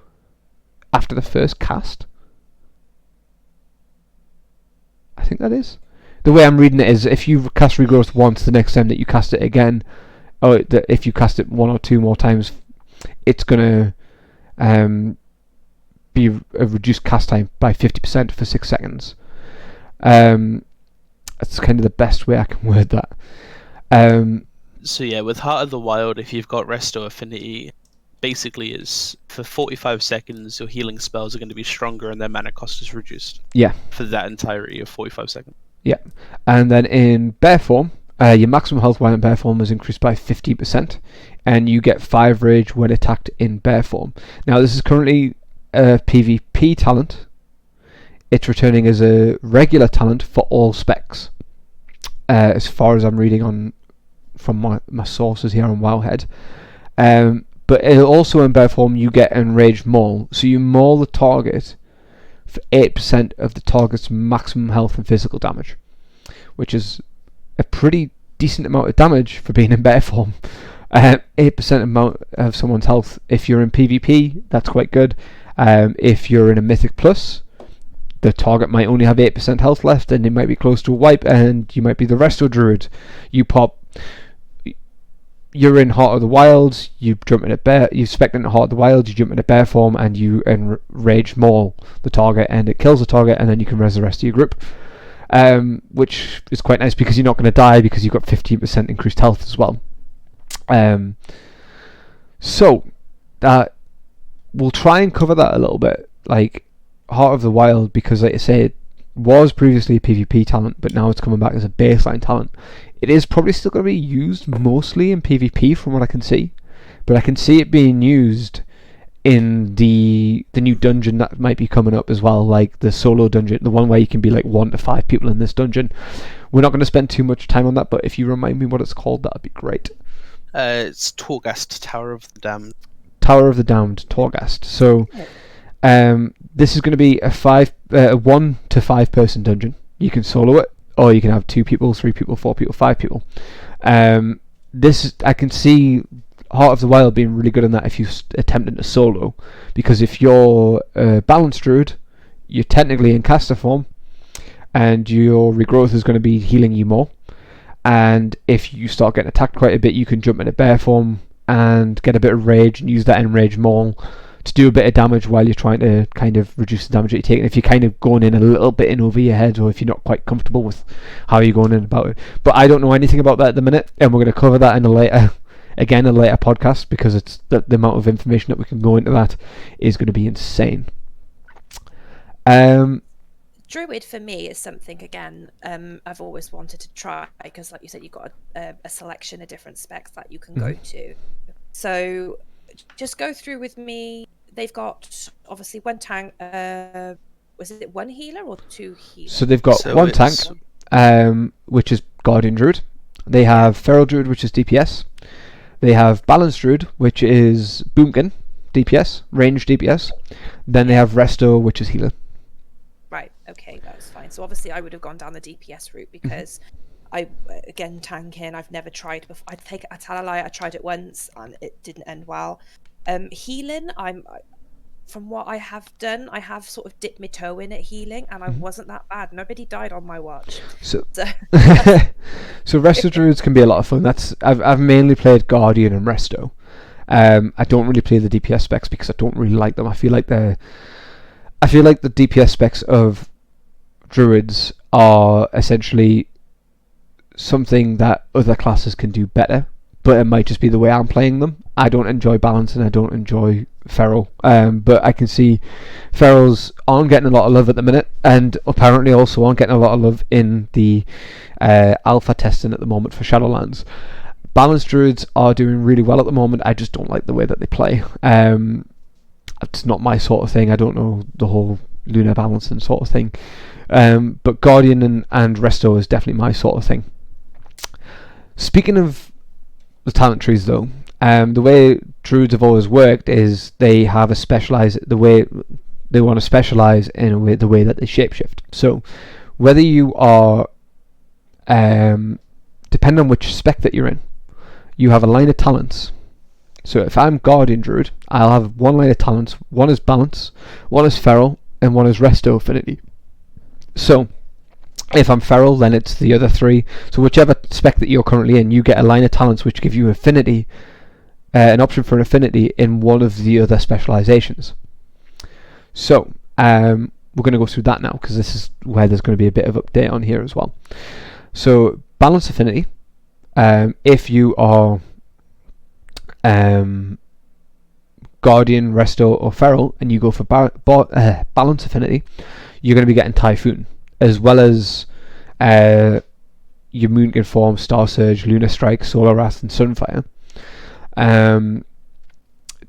Speaker 1: after the first cast. I think that is. The way I'm reading it is, if you cast regrowth once, the next time that you cast it again, if you cast it 1 or 2 more times, it's going to be a reduced cast time by 50% for 6 seconds. That's kind of the best way I can word that.
Speaker 4: So yeah, with Heart of the Wild, if you've got Resto Affinity, basically is for 45 seconds your healing spells are going to be stronger and their mana cost is reduced.
Speaker 1: Yeah.
Speaker 4: For that entirety of 45 seconds.
Speaker 1: Yeah. And then in bear form, your maximum health while in bear form is increased by 50%, and you get 5 rage when attacked in bear form. Now this is currently a PvP talent. It's returning as a regular talent for all specs, as far as I'm reading from my sources here on Wowhead. But also in bear form you get Enraged Maul, so you maul the target for 8% of the target's maximum health and physical damage, which is a pretty decent amount of damage for being in bear form. 8% amount of someone's health. If you're in PvP, that's quite good. If you're in a Mythic Plus, the target might only have 8% health left, and it might be close to a wipe, and you might be the Resto Druid. You're in Heart of the Wilds, you jump in a bear, you spec into Heart of the Wilds, you jump in a bear form, and you enrage maul the target, and it kills the target, and then you can res the rest of your group. Which is quite nice because you're not going to die because you've got 15% increased health as well. So that we'll try and cover that a little bit, like Heart of the Wild, because like I say, it was previously a PvP talent, but now it's coming back as a baseline talent. It is probably still going to be used mostly in PvP from what I can see, but I can see it being used in the new dungeon that might be coming up as well, like the solo dungeon, the one where you can be like 1 to 5 people in this dungeon. We're not going to spend too much time on that, but if you remind me what it's called, that'd be great.
Speaker 4: It's Torghast, Tower of the Damned.
Speaker 1: Tower of the Damned, Torghast. So this is going to be a 1 to 5 person dungeon. You can solo it, or you can have 2 people, 3 people, 4 people, 5 people. I can see Heart of the Wild being really good in that if you're attempting to solo, because if you're a balanced druid, you're technically in caster form, and your regrowth is going to be healing you more. And if you start getting attacked quite a bit, you can jump into bear form and get a bit of rage and use that enraged maul to do a bit of damage while you're trying to kind of reduce the damage that you're taking. If you're kind of going in a little bit in over your head, or if you're not quite comfortable with how you're going in about it. But I don't know anything about that at the minute, and we're going to cover that in a later podcast, because it's the amount of information that we can go into that is going to be insane.
Speaker 3: Druid for me is something, again, I've always wanted to try, because like you said, you've got a selection of different specs that you can go to. So just go through with me. They've got obviously 1 tank, was it 1 healer or 2 healers?
Speaker 1: So they've got 1 tank, which is Guardian Druid. They have Feral Druid, which is DPS. They have Balanced Druid, which is Boomkin, DPS, range DPS. Then they have Resto, which is healer.
Speaker 3: Right, okay, that's fine. So obviously I would have gone down the DPS route because again, tanking, I've never tried before. I'd take Atalaya, I tried it once and it didn't end well. Healing, from what I have done, I have sort of dipped my toe in at healing, and I wasn't that bad. Nobody died on my watch.
Speaker 1: So Resto Druids can be a lot of fun. I've mainly played Guardian and Resto. I don't really play the DPS specs because I don't really like them. I feel like the DPS specs of Druids are essentially something that other classes can do better, but it might just be the way I'm playing them. I don't enjoy balance and I don't enjoy feral, but I can see ferals aren't getting a lot of love at the minute, and apparently also aren't getting a lot of love in the alpha testing at the moment for Shadowlands. Balanced Druids are doing really well at the moment. I just don't like the way that they play. It's not my sort of thing. I don't know the whole lunar balancing sort of thing, but Guardian and Resto is definitely my sort of thing. Speaking of the talent trees, though, the way Druids have always worked is they have a specialize the way they want to specialize in the way that they shapeshift. So whether you are depending on which spec that you're in, you have a line of talents. So if I'm Guardian Druid, I'll have one line of talents. One is balance, one is feral, and one is resto affinity. So if I'm feral, then it's the other three. So whichever spec that you're currently in, you get a line of talents which give you affinity, an option for an affinity in one of the other specializations. So we're going to go through that now, because this is where there's going to be a bit of update on here as well. So balance affinity, if you are Guardian, Resto or Feral, and you go for balance affinity, you're going to be getting Typhoon, as well as your Moonkin Form, Star Surge, Lunar Strike, Solar Wrath and Sunfire.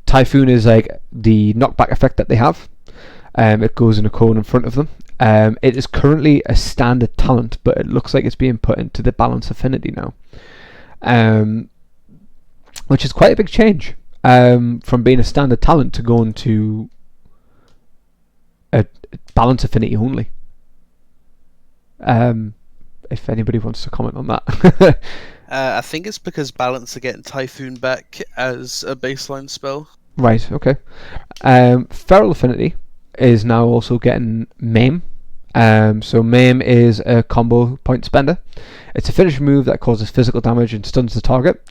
Speaker 1: Typhoon is like the knockback effect that they have. It goes in a cone in front of them. It is currently a standard talent, but it looks like it's being put into the balance affinity now, which is quite a big change, from being a standard talent to going to a balance affinity only. If anybody wants to comment on that.
Speaker 4: I think it's because balance are getting Typhoon back as a baseline spell.
Speaker 1: Right, okay. Feral affinity is now also getting Maim. So Maim is a combo point spender. It's a finished move that causes physical damage and stuns the target.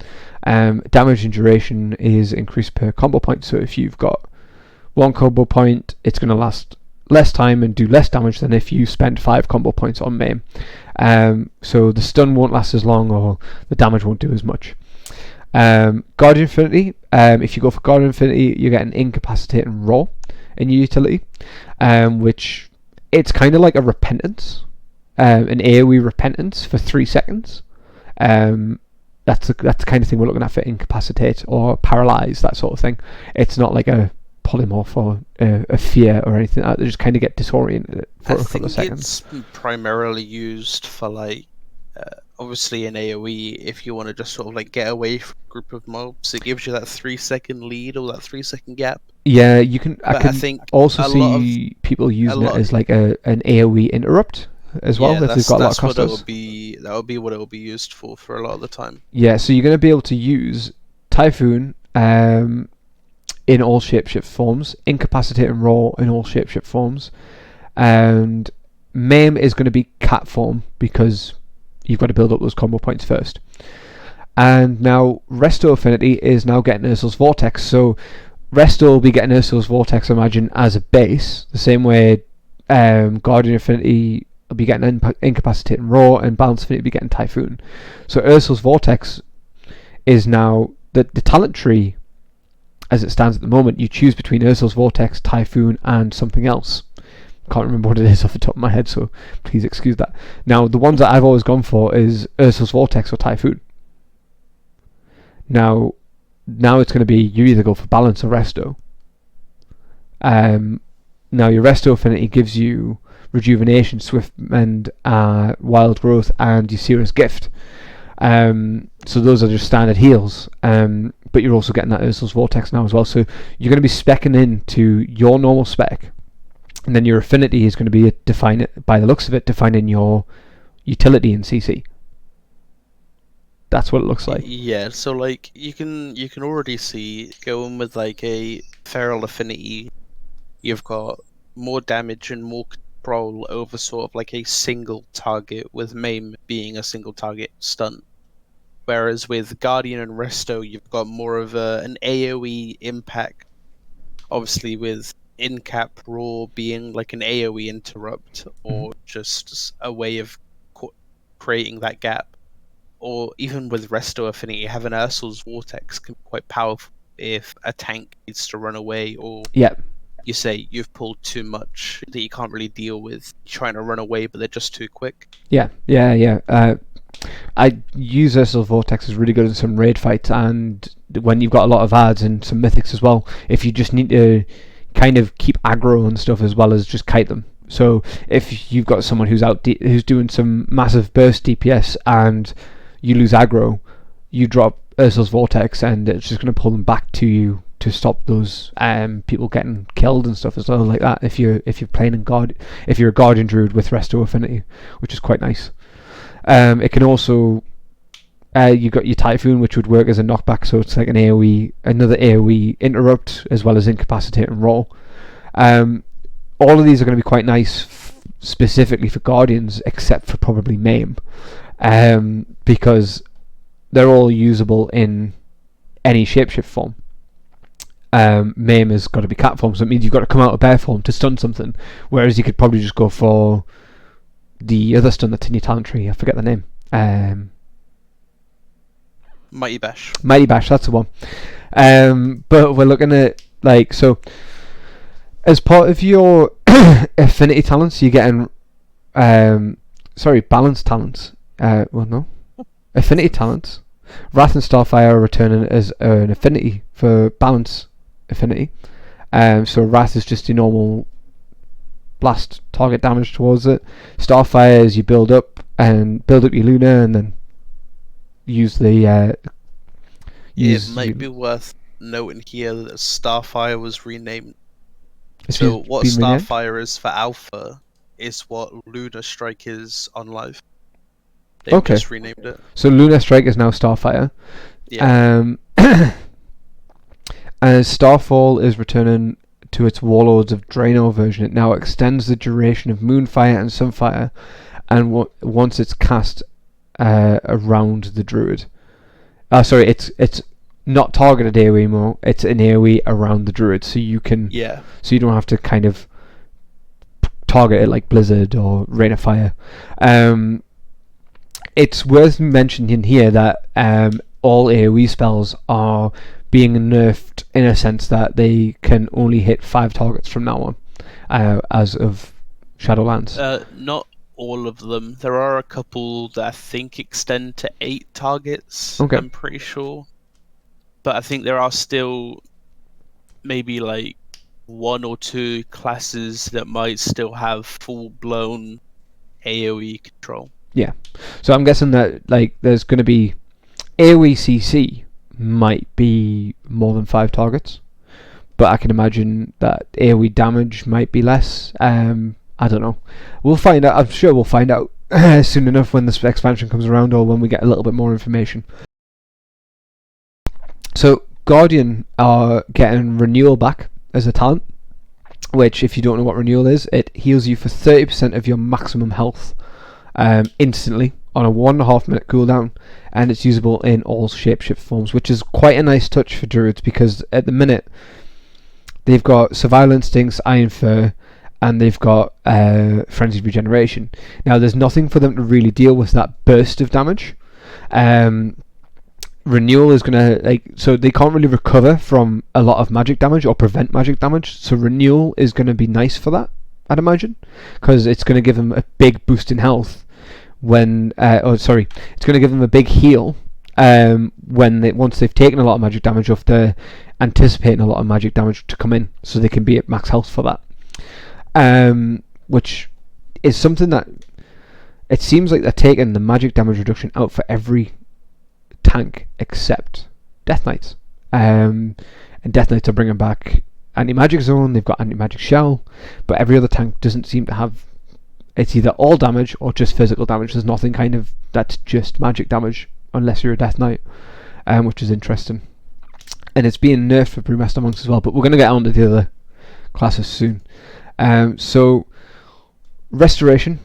Speaker 1: Damage and duration is increased per combo point, so if you've got one combo point, it's going to last less time and do less damage than if you spend 5 combo points on Maim. So the stun won't last as long, or the damage won't do as much. Guardian Affinity, if you go for Guardian Affinity, you get an Incapacitate and Raw in your utility, which it's kind of like a Repentance, an AoE Repentance for 3 seconds. That's the kind of thing we're looking at for Incapacitate or Paralyze, that sort of thing. It's not like a polymorph or a fear or anything like that. They just kind of get disoriented for a couple of seconds.
Speaker 4: It's primarily used for like obviously in AoE, if you want to just sort of like get away from a group of mobs, it gives you that 3-second lead or that 3-second gap.
Speaker 1: Yeah, you can.
Speaker 4: I think
Speaker 1: also see people using it as like an AoE interrupt as well.
Speaker 4: Yeah,
Speaker 1: if they've got a lot of
Speaker 4: what
Speaker 1: customers.
Speaker 4: that would be what it will be used for a lot of the time.
Speaker 1: Yeah, so you're going to be able to use Typhoon in all shapeshift forms, Incapacitate and Raw in all shapeshift forms, and Maim is going to be cat form because you've got to build up those combo points first. And now Resto Affinity is now getting Ursul's Vortex, so Resto will be getting Ursul's Vortex, I imagine, as a base, the same way Guardian Affinity will be getting Incapacitate and Raw, and Balance Affinity will be getting Typhoon. So Ursul's Vortex is now the talent tree as it stands at the moment. You choose between Ursul's Vortex, Typhoon and something else. Can't remember what it is off the top of my head, so please excuse that. Now, the ones that I've always gone for is Ursul's Vortex or Typhoon. Now it's going to be you either go for Balance or Resto. Now your Resto Affinity gives you Rejuvenation, Swift and Wild Growth and your Seer's Gift. So those are just standard heals. But you're also getting that Ursul's Vortex now as well. So you're going to be speccing into your normal spec, and then your affinity is going to be by the looks of it, defining your utility in CC. That's what it looks like.
Speaker 4: Yeah, so like you can already see going with like a feral affinity, you've got more damage and more control over sort of like a single target, with maim being a single target stun. Whereas with Guardian and Resto, you've got more of an AoE impact. Obviously, with Incap Raw being like an AoE interrupt, or just a way of creating that gap. Or even with Resto Affinity, having Ursul's Vortex can be quite powerful if a tank needs to run away, or you say you've pulled too much that you can't really deal with, trying to run away, but they're just too quick.
Speaker 1: Yeah. I use Ursul's Vortex is really good in some raid fights, and when you've got a lot of ads and some mythics as well, if you just need to kind of keep aggro and stuff as well as just kite them. So if you've got someone who's doing some massive burst DPS and you lose aggro, you drop Ursul's Vortex and it's just going to pull them back to you to stop those people getting killed and stuff as well, like that. If you're playing if you're a Guardian Druid with Resto Affinity, which is quite nice. It can also you got your Typhoon, which would work as a knockback, so it's like another AoE interrupt as well as incapacitate and roll. All of these are going to be quite nice specifically for Guardians, except for probably Maim, because they're all usable in any shapeshift form. Maim has got to be cat form, so it means you've got to come out of bear form to stun something, whereas you could probably just go for the other stun that's in your talent tree. I forget the name.
Speaker 4: Mighty Bash.
Speaker 1: Mighty Bash, that's the one. But we're looking at, like, so as part of your affinity talents, you're getting balanced talents. Affinity talents. Wrath and Starfire are returning as an affinity for balance affinity. So Wrath is just your normal blast target damage towards it. Starfire is you build up your Luna and then use the
Speaker 4: it might be worth noting here that Starfire was renamed. So what Starfire is for Alpha is what Lunar Strike is on Live. They've just renamed it.
Speaker 1: So Lunar Strike is now Starfire.
Speaker 4: Yeah.
Speaker 1: As Starfall is returning to its Warlords of Draenor version, it now extends the duration of Moonfire and Sunfire, and once it's cast around the Druid. It's not targeted AoE anymore. It's an AoE around the Druid, so you can.
Speaker 4: Yeah.
Speaker 1: So you don't have to kind of target it like Blizzard or Rain of Fire. It's worth mentioning here that all AoE spells are being nerfed in a sense that they can only hit 5 targets from now on, as of Shadowlands.
Speaker 4: Not all of them. There are a couple that I think extend to 8 targets.
Speaker 1: Okay.
Speaker 4: I'm pretty sure. But I think there are still maybe like 1 or 2 classes that might still have full-blown AoE control.
Speaker 1: Yeah. So I'm guessing that like there's going to be AoE CC might be more than 5 targets, but I can imagine that AoE damage might be less. I don't know. We'll find out. I'm sure we'll find out soon enough when this expansion comes around, or when we get a little bit more information. So Guardian are getting Renewal back as a talent, which, if you don't know what Renewal is, it heals you for 30% of your maximum health instantly on a 1.5 minute cooldown, and it's usable in all shapeshift forms, which is quite a nice touch for Druids, because at the minute they've got Survival Instincts, Iron Fur, and they've got Frenzied Regeneration. Now there's nothing for them to really deal with that burst of damage. Renewal is going to, so they can't really recover from a lot of magic damage or prevent magic damage, so Renewal is going to be nice for that, I'd imagine, because it's going to give them a big boost in health it's going to give them a big heal once they've taken a lot of magic damage off. They're anticipating a lot of magic damage to come in, so they can be at max health for that, which is something that it seems like they're taking the magic damage reduction out for every tank except Death Knights. And Death Knights are bringing back Anti-Magic Zone, they've got Anti-Magic Shell, but every other tank doesn't seem to have... It's either all damage or just physical damage. There's nothing kind of that's just magic damage, unless you're a Death Knight, which is interesting. And it's being nerfed for Brewmaster Monks as well, but we're going to get on to the other classes soon. So, Restoration.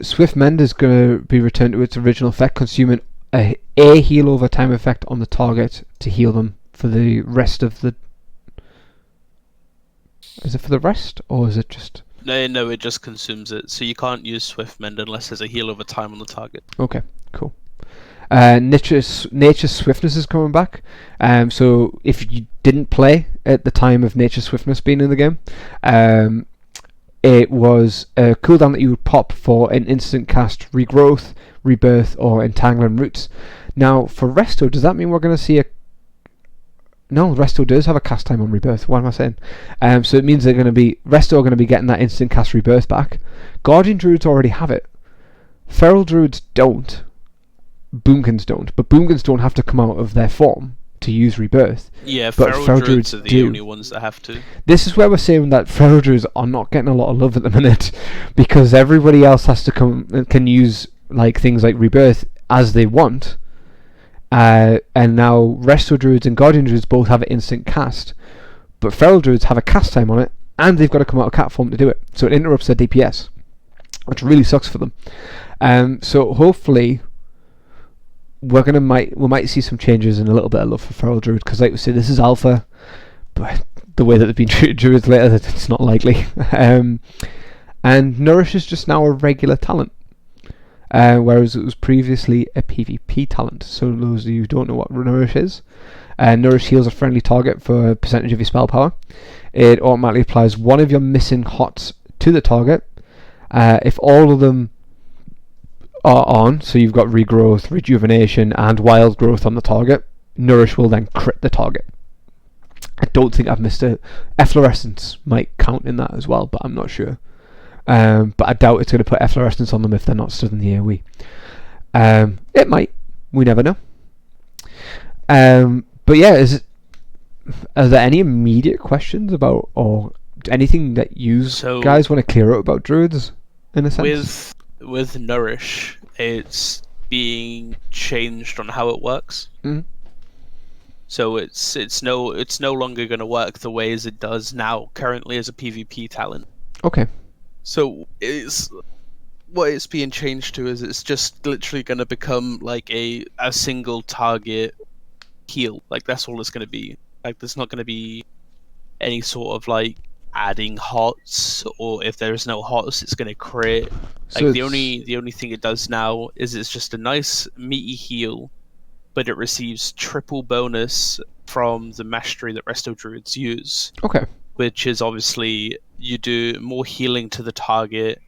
Speaker 1: Swift Mend is going to be returned to its original effect, consuming a heal over time effect on the target to heal them for the rest of the... Is it for the rest, or is it just...
Speaker 4: No, it just consumes it. So you can't use Swift Mend unless there's a heal over time on the target.
Speaker 1: Okay, cool. Nature's Swiftness is coming back. So if you didn't play at the time of Nature's Swiftness being in the game, it was a cooldown that you would pop for an instant cast Regrowth, Rebirth, or Entangling Roots. Now, for Resto, does that mean we're going to see a... No, Resto does have a cast time on Rebirth. What am I saying? So it means they're going to be... Resto are going to be getting that instant cast Rebirth back. Guardian Druids already have it. Feral Druids don't. Boomkins don't. But Boomkins don't have to come out of their form to use Rebirth.
Speaker 4: Yeah,
Speaker 1: but
Speaker 4: Feral Druids are the only ones that have to.
Speaker 1: This is where we're saying that Feral Druids are not getting a lot of love at the minute, because everybody else has to can use like things like Rebirth as they want. And now Resto Druids and Guardian Druids both have an instant cast, but Feral Druids have a cast time on it, and they've got to come out of cat form to do it, so it interrupts their DPS, which really sucks for them. So hopefully we might see some changes and a little bit of love for Feral Druid, because like we say, this is alpha, but the way that they've been treated Druids later, it's not likely. And Nourish is just now a regular talent. Whereas it was previously a PvP talent. So those of you who don't know what Nourish is, Nourish heals a friendly target for a percentage of your spell power. It automatically applies one of your missing hots to the target. If all of them are on, so you've got Regrowth, Rejuvenation, and Wild Growth on the target, Nourish will then crit the target. I don't think I've missed it. Efflorescence might count in that as well, but I'm not sure. But I doubt it's going to put efflorescence on them if they're not stood in the AoE. It might. We never know. But yeah, are there any immediate questions about, or anything that you guys want to clear up about Druids, in a sense?
Speaker 4: With Nourish, it's being changed on how it works.
Speaker 1: Mm-hmm.
Speaker 4: So it's no longer going to work the way as it does now currently as a PvP talent.
Speaker 1: Okay.
Speaker 4: So what it's being changed to is it's just literally going to become like a single target heal. Like that's all it's going to be. Like there's not going to be any sort of like adding hots, or if there's no hots, it's going to crit. Like
Speaker 1: So
Speaker 4: the only thing it does now is it's just a nice meaty heal, but it receives triple bonus from the mastery that Resto Druids use.
Speaker 1: Okay.
Speaker 4: Which is obviously you do more healing to the target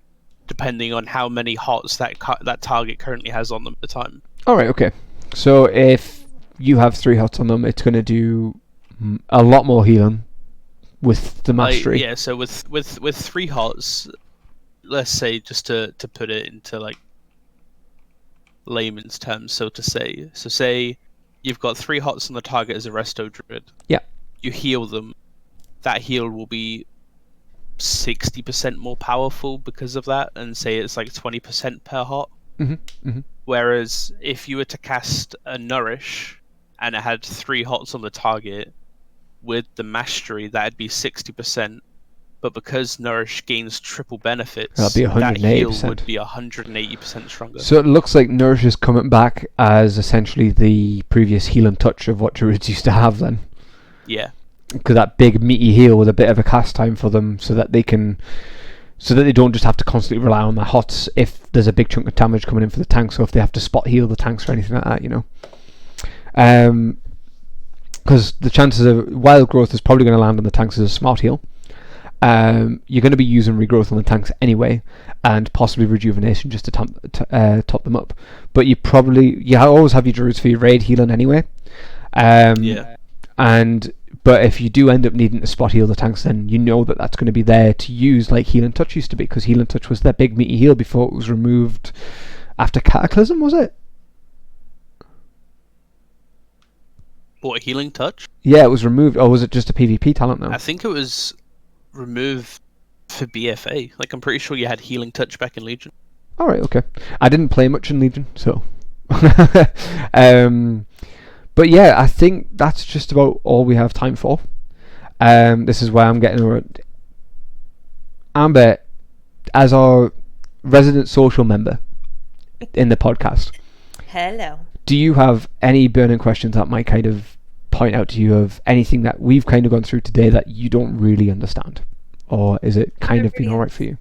Speaker 4: depending on how many hots that target currently has on them at the time.
Speaker 1: Alright, okay. So if you have 3 hots on them, it's going to do a lot more healing with the mastery.
Speaker 4: Yeah, so with 3 hots, let's say, just to put it into like layman's terms, so say you've got 3 hots on the target as a Resto Druid.
Speaker 1: Yeah.
Speaker 4: You heal them. That heal will be 60% more powerful because of that, and say it's like 20% per hot.
Speaker 1: Mm-hmm. Mm-hmm.
Speaker 4: Whereas if you were to cast a Nourish and it had 3 hots on the target, with the mastery that'd be 60%, but because Nourish gains triple benefits,
Speaker 1: that'd be 180%.
Speaker 4: That heal would be 180% stronger.
Speaker 1: So it looks like Nourish is coming back as essentially the previous heal and touch of what Druids used to have then.
Speaker 4: Yeah.
Speaker 1: Because that big meaty heal with a bit of a cast time for them, so that they don't just have to constantly rely on their hots if there's a big chunk of damage coming in for the tanks, or if they have to spot heal the tanks or anything like that, you know. Because the chances of Wild Growth is probably going to land on the tanks as a smart heal. You're going to be using Regrowth on the tanks anyway, and possibly Rejuvenation just to top them up. But you always have your Druids for your raid healing anyway.
Speaker 4: Yeah.
Speaker 1: But if you do end up needing to spot heal the tanks, then you know that that's going to be there to use like Heal and Touch used to be, because Heal and Touch was their big meaty heal before it was removed after Cataclysm, was it?
Speaker 4: What, Healing Touch?
Speaker 1: Yeah, it was removed, or was it just a PvP talent now?
Speaker 4: I think it was removed for BFA. Like, I'm pretty sure you had Healing Touch back in Legion.
Speaker 1: Alright, okay. I didn't play much in Legion, so... but yeah, I think that's just about all we have time for. This is where I'm getting around. Amber, as our resident social member in the podcast,
Speaker 3: Hello.
Speaker 1: do you have any burning questions that might kind of point out to you of anything that we've kind of gone through today that you don't really understand? Or is it kind of been alright for you?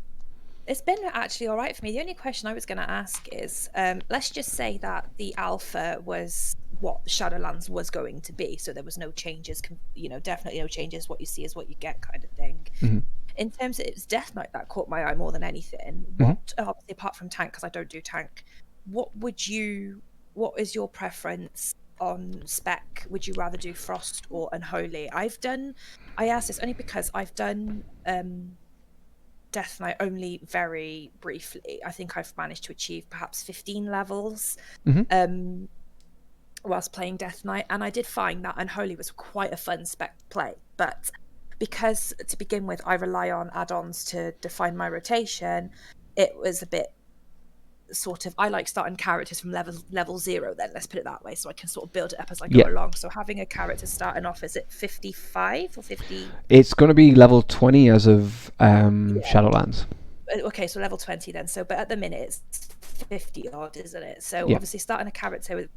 Speaker 3: It's been actually all right for me. The only question I was going to ask is, let's just say that the alpha was what Shadowlands was going to be, so there was no changes, definitely no changes. What you see is what you get, kind of thing.
Speaker 1: Mm-hmm.
Speaker 3: In terms of it's Death Knight that caught my eye more than anything. What, obviously, apart from tank, because I don't do tank, what is your preference on spec? Would you rather do Frost or Unholy? I asked this only because I've done Death Knight only very briefly. I think I've managed to achieve perhaps 15 levels whilst playing Death Knight, and I did find that Unholy was quite a fun spec play, but because to begin with I rely on add-ons to define my rotation, it was a bit sort of, I like starting characters from level 0 then, let's put it that way, so I can sort of build it up as I go along. So having a character starting off, is it 55 or 50?
Speaker 1: It's going to be level 20 as of Shadowlands.
Speaker 3: Okay, so level 20 then. So, but at the minute it's 50 odd, isn't it? So obviously starting a character with,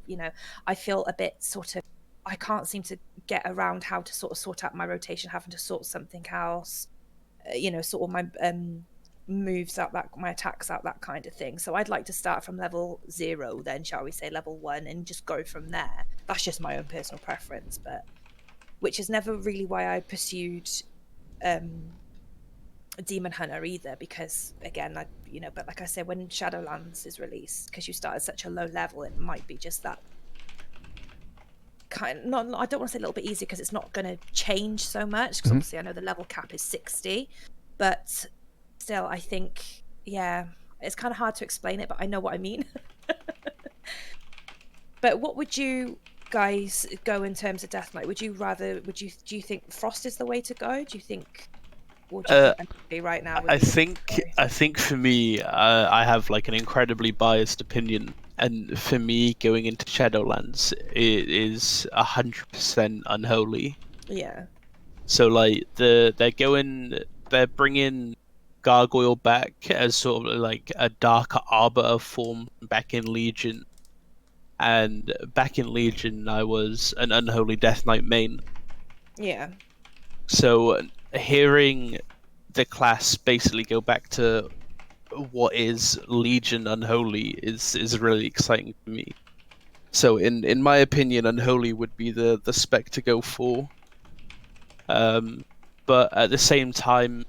Speaker 3: I feel a bit sort of, I can't seem to get around how to sort of sort out my rotation, having to sort something else, sort of my moves out, that my attacks out, that kind of thing. So I'd like to start from level 0 then, shall we say level 1, and just go from there. That's just my own personal preference, but which is never really why I pursued Demon Hunter either, because again, but like I said, when Shadowlands is released, because you start at such a low level, it might be just that kind of, not, I don't want to say a little bit easier, because it's not going to change so much, because obviously I know the level cap is 60, but still, I think, it's kind of hard to explain it, but I know what I mean. But what would you guys go in terms of Death Knight? Do you think Frost is the way to go? Do you think, or do you think right now?
Speaker 4: I think for me, I have like an incredibly biased opinion, and for me, going into Shadowlands, it is 100% Unholy.
Speaker 3: Yeah.
Speaker 4: So like they're bringing Gargoyle back as sort of like a darker arbiter form back in Legion, and back in Legion I was an Unholy Death Knight main.
Speaker 3: Yeah.
Speaker 4: So hearing the class basically go back to what is Legion Unholy is really exciting for me. So in my opinion, Unholy would be the spec to go for. But at the same time,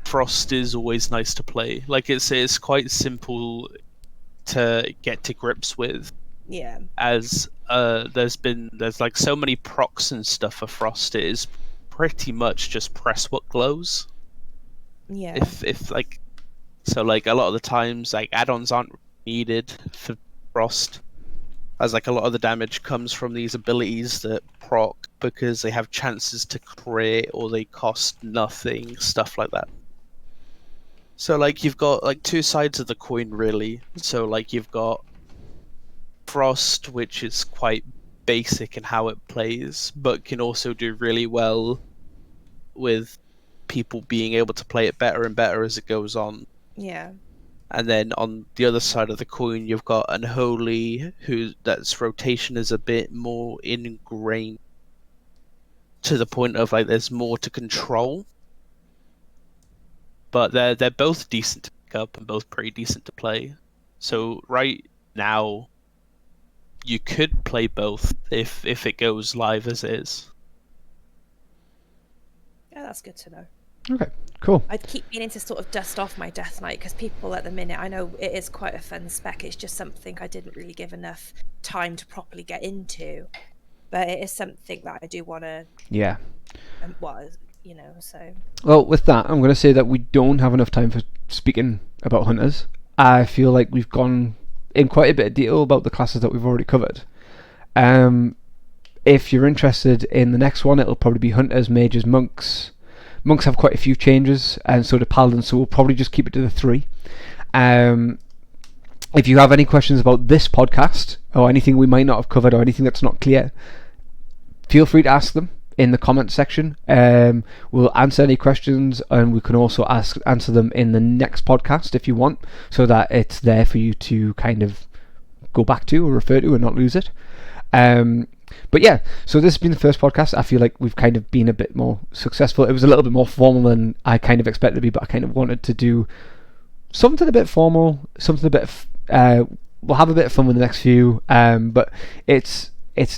Speaker 4: Frost is always nice to play. Like it's quite simple to get to grips with.
Speaker 3: Yeah.
Speaker 4: As there's like so many procs and stuff for Frost. It is pretty much just press what glows.
Speaker 3: Yeah.
Speaker 4: If like, so like a lot of the times like add-ons aren't needed for Frost, as like a lot of the damage comes from these abilities that proc because they have chances to crit or they cost nothing, stuff like that. So like you've got like two sides of the coin really. So like you've got Frost, which is quite basic in how it plays, but can also do really well with people being able to play it better and better as it goes on.
Speaker 3: Yeah.
Speaker 4: And then on the other side of the coin, you've got Unholy, that's rotation is a bit more ingrained to the point of like there's more to control. But they're both decent to pick up and both pretty decent to play. So right now, you could play both if it goes live as is.
Speaker 3: Yeah, that's good to know.
Speaker 1: Okay, cool.
Speaker 3: I'd keep meaning to sort of dust off my Death Knight, because people at the minute, I know it is quite a fun spec, it's just something I didn't really give enough time to properly get into. But it is something that I do want to...
Speaker 1: Yeah.
Speaker 3: So...
Speaker 1: Well, with that, I'm going to say that we don't have enough time for speaking about Hunters. I feel like we've gone in quite a bit of detail about the classes that we've already covered. if you're interested in the next one, it'll probably be Hunters, Mages, Monks. Monks have quite a few changes, and so do Paladins, so we'll probably just keep it to the 3. If you have any questions about this podcast, or anything we might not have covered, or anything that's not clear, feel free to ask them in the comment section. We'll answer any questions, and we can also answer them in the next podcast if you want, so that it's there for you to kind of go back to or refer to and not lose it. But yeah, so this has been the first podcast. I feel like we've kind of been a bit more successful. It was a little bit more formal than I kind of expected to be, but I kind of wanted to do something a bit formal, something a bit we'll have a bit of fun with the next few, but it's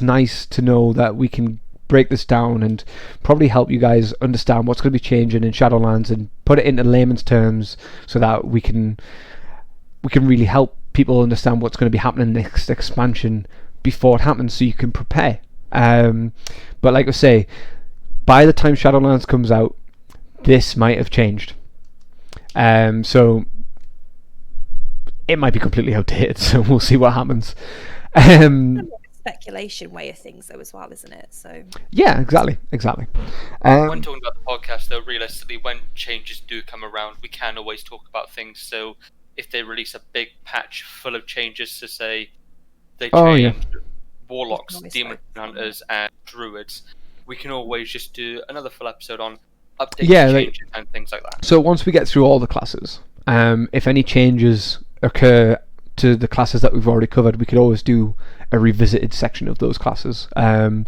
Speaker 1: nice to know that we can break this down and probably help you guys understand what's going to be changing in Shadowlands and put it into layman's terms, so that we can really help people understand what's going to be happening next expansion before it happens, so you can prepare. But like I say, by the time Shadowlands comes out, this might have changed, so it might be completely outdated, so we'll see what happens.
Speaker 3: Speculation way of things though as well, isn't it? So
Speaker 1: yeah, exactly.
Speaker 2: When talking about the podcast though, realistically, when changes do come around, we can always talk about things. So if they release a big patch full of changes, to say they change Warlocks, Demon Hunters and Druids, we can always just do another full episode on updates, changes and things like that.
Speaker 1: So once we get through all the classes, if any changes occur to the classes that we've already covered, we could always do a revisited section of those classes, to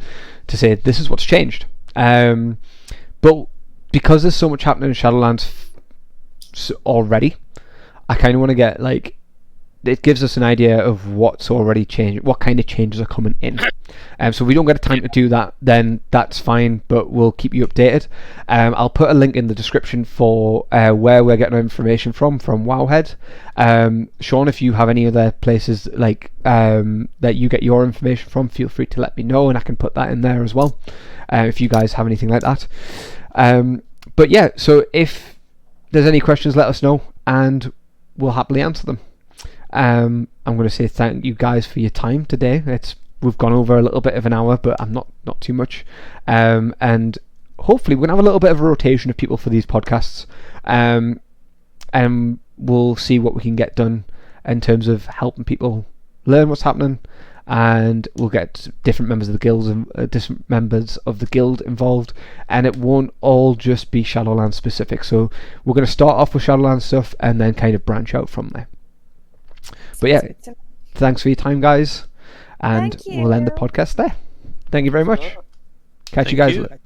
Speaker 1: say this is what's changed. But because there's so much happening in Shadowlands already, I kind of want to get it gives us an idea of what's already changed, what kind of changes are coming in. So if we don't get a time to do that, then that's fine, but we'll keep you updated. I'll put a link in the description for where we're getting our information from Wowhead. Sean, if you have any other places that you get your information from, feel free to let me know, and I can put that in there as well, if you guys have anything like that. But yeah, so if there's any questions, let us know, and we'll happily answer them. I'm going to say thank you guys for your time today. We've gone over a little bit of an hour, but I'm not too much. And hopefully we're going to have a little bit of a rotation of people for these podcasts. And we'll see what we can get done in terms of helping people learn what's happening. And we'll get different members of the guilds and different members of the guild involved, and it won't all just be Shadowlands specific. So we're going to start off with Shadowlands stuff and then kind of branch out from there. But yeah, thanks for your time, guys, and we'll end the podcast there. Thank you very much. Catch you guys later.